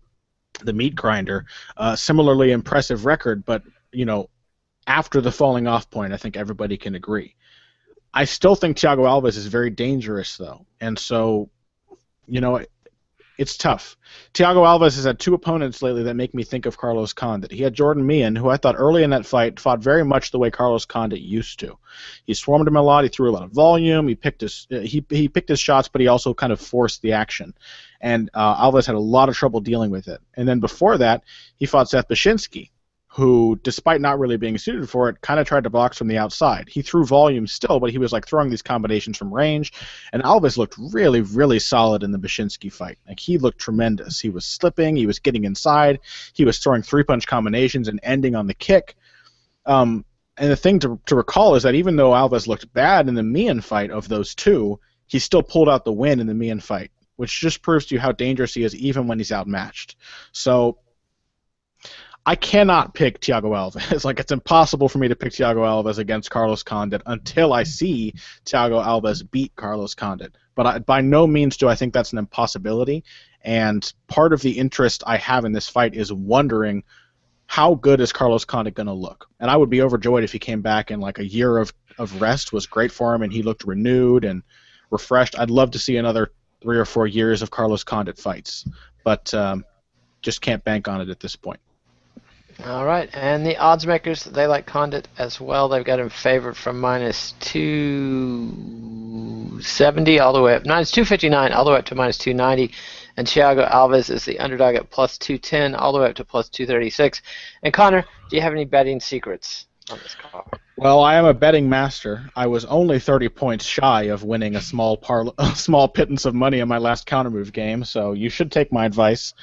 the meat grinder, similarly impressive record, but after the falling off point, I think everybody can agree. I still think Thiago Alves is very dangerous, though, and so, it's tough. Thiago Alves has had two opponents lately that make me think of Carlos Condit. He had Jordan Meehan, who I thought early in that fight fought very much the way Carlos Condit used to. He swarmed him a lot. He threw a lot of volume. He picked his shots, but he also kind of forced the action. And Alves had a lot of trouble dealing with it. And then before that, he fought Seth Bashinsky, who, despite not really being suited for it, kind of tried to box from the outside. He threw volume still, but he was throwing these combinations from range, and Alves looked really, really solid in the Bashinsky fight. He looked tremendous. He was slipping, he was getting inside, he was throwing three-punch combinations and ending on the kick. And the thing to recall is that even though Alves looked bad in the Meehan fight of those two, he still pulled out the win in the Meehan fight, which just proves to you how dangerous he is even when he's outmatched. So I cannot pick Thiago Alves. It's impossible for me to pick Thiago Alves against Carlos Condit until I see Thiago Alves beat Carlos Condit. But by no means do I think that's an impossibility. And part of the interest I have in this fight is wondering, how good is Carlos Condit going to look? And I would be overjoyed if he came back and a year of rest was great for him and he looked renewed and refreshed. I'd love to see another 3 or 4 years of Carlos Condit fights. But just can't bank on it at this point. All right, and the odds makers, they like Condit as well. They've got him favored from minus 270 all the way up, minus 259 all the way up to minus 290. And Thiago Alves is the underdog at plus 210 all the way up to plus 236. And Connor, do you have any betting secrets on this card? Well, I am a betting master. I was only 30 points shy of winning a small pittance of money in my last countermove game, so you should take my advice.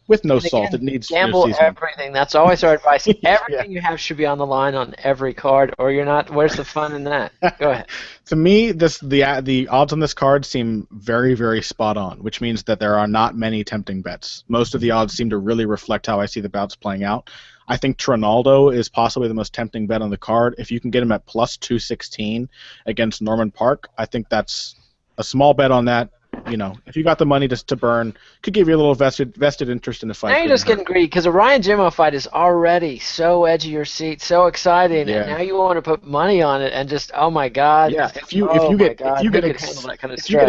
With no salt, it needs gamble everything. That's always our advice. Everything you have should be on the line on every card, or you're not. Where's the fun in that? Go ahead. To me, the odds on this card seem very, very spot on, which means that there are not many tempting bets. Most of the odds seem to really reflect how I see the bouts playing out. I think Trinaldo is possibly the most tempting bet on the card. If you can get him at plus 216 against Norman Park, I think that's a small bet on that. If you got the money to burn, could give you a little vested interest in the fight. Now you're just getting greedy because the Ryan Jimmo fight is already so edge of your seat, so exciting, and now you want to put money on it and just, oh my God. Yeah, if you get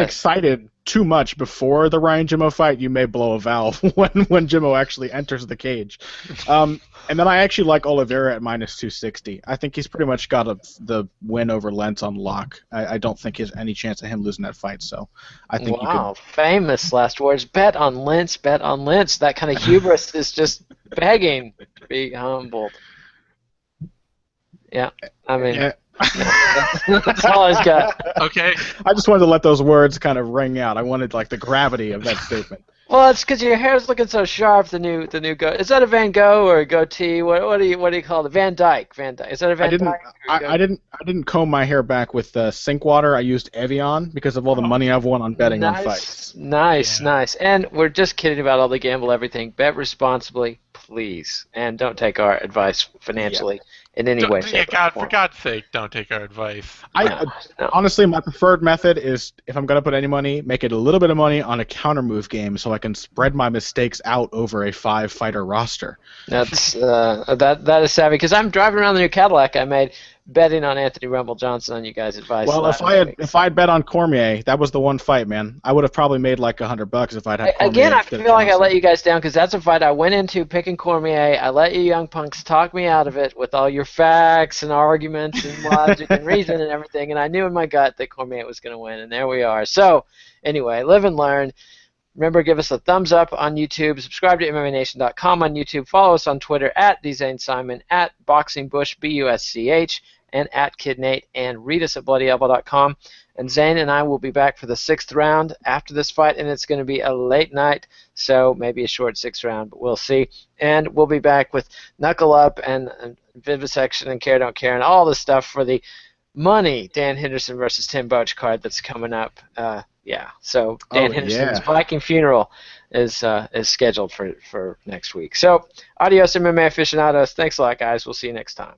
excited too much before the Ryan Jimmo fight, you may blow a valve when Jimmo actually enters the cage. And then I actually like Oliveira at -260. I think he's pretty much got the win over Lentz on lock. I don't think there's any chance of him losing that fight. So I think you could. Famous last words. Bet on Lentz. Bet on Lentz. That kind of hubris is just begging to be humbled. Yeah, I mean, Yeah. that's all I've got. Okay. I just wanted to let those words kind of ring out. I wanted like the gravity of that statement. Well, it's because your hair's looking so sharp. The new go. Is that a Van Gogh or a goatee? What do you call it? Van Dyke. Van Dyke. Is that a Van Dyke? I didn't comb my hair back with sink water. I used Evian because of all the money I've won on betting on fights. Nice. And we're just kidding about all the gamble everything. Bet responsibly, please, and don't take our advice financially in any way, shape, or form. For God's sake, don't take our advice. No. Honestly, my preferred method is if I'm gonna put any money, make it a little bit of money on a counter move game, so I can spread my mistakes out over a 5-fighter roster. That's that is savvy because I'm driving around the new Cadillac I made, betting on Anthony Rumble Johnson on you guys' advice. Well, if I'd bet on Cormier, that was the one fight, man. I would have probably made like $100 if I'd had Cormier. Again, I feel like I let you guys down because that's a fight I went into picking Cormier. I let you young punks talk me out of it with all your facts and arguments and logic and reason and everything, and I knew in my gut that Cormier was going to win, and there we are. So, anyway, live and learn. Remember, give us a thumbs up on YouTube. Subscribe to MMANation.com on YouTube. Follow us on Twitter at DZaneSimon, at BoxingBush, BUSCH, and at KidNate, and read us at BloodyElbow.com. And Zane and I will be back for the 6th round after this fight, and it's going to be a late night, so maybe a short 6th round, but we'll see. And we'll be back with Knuckle Up and Vivisection and Care Don't Care and all this stuff for the money Dan Henderson versus Tim Boach card that's coming up. So Dan Henderson's Viking funeral is scheduled for next week. So adios, MMA aficionados. Thanks a lot, guys. We'll see you next time.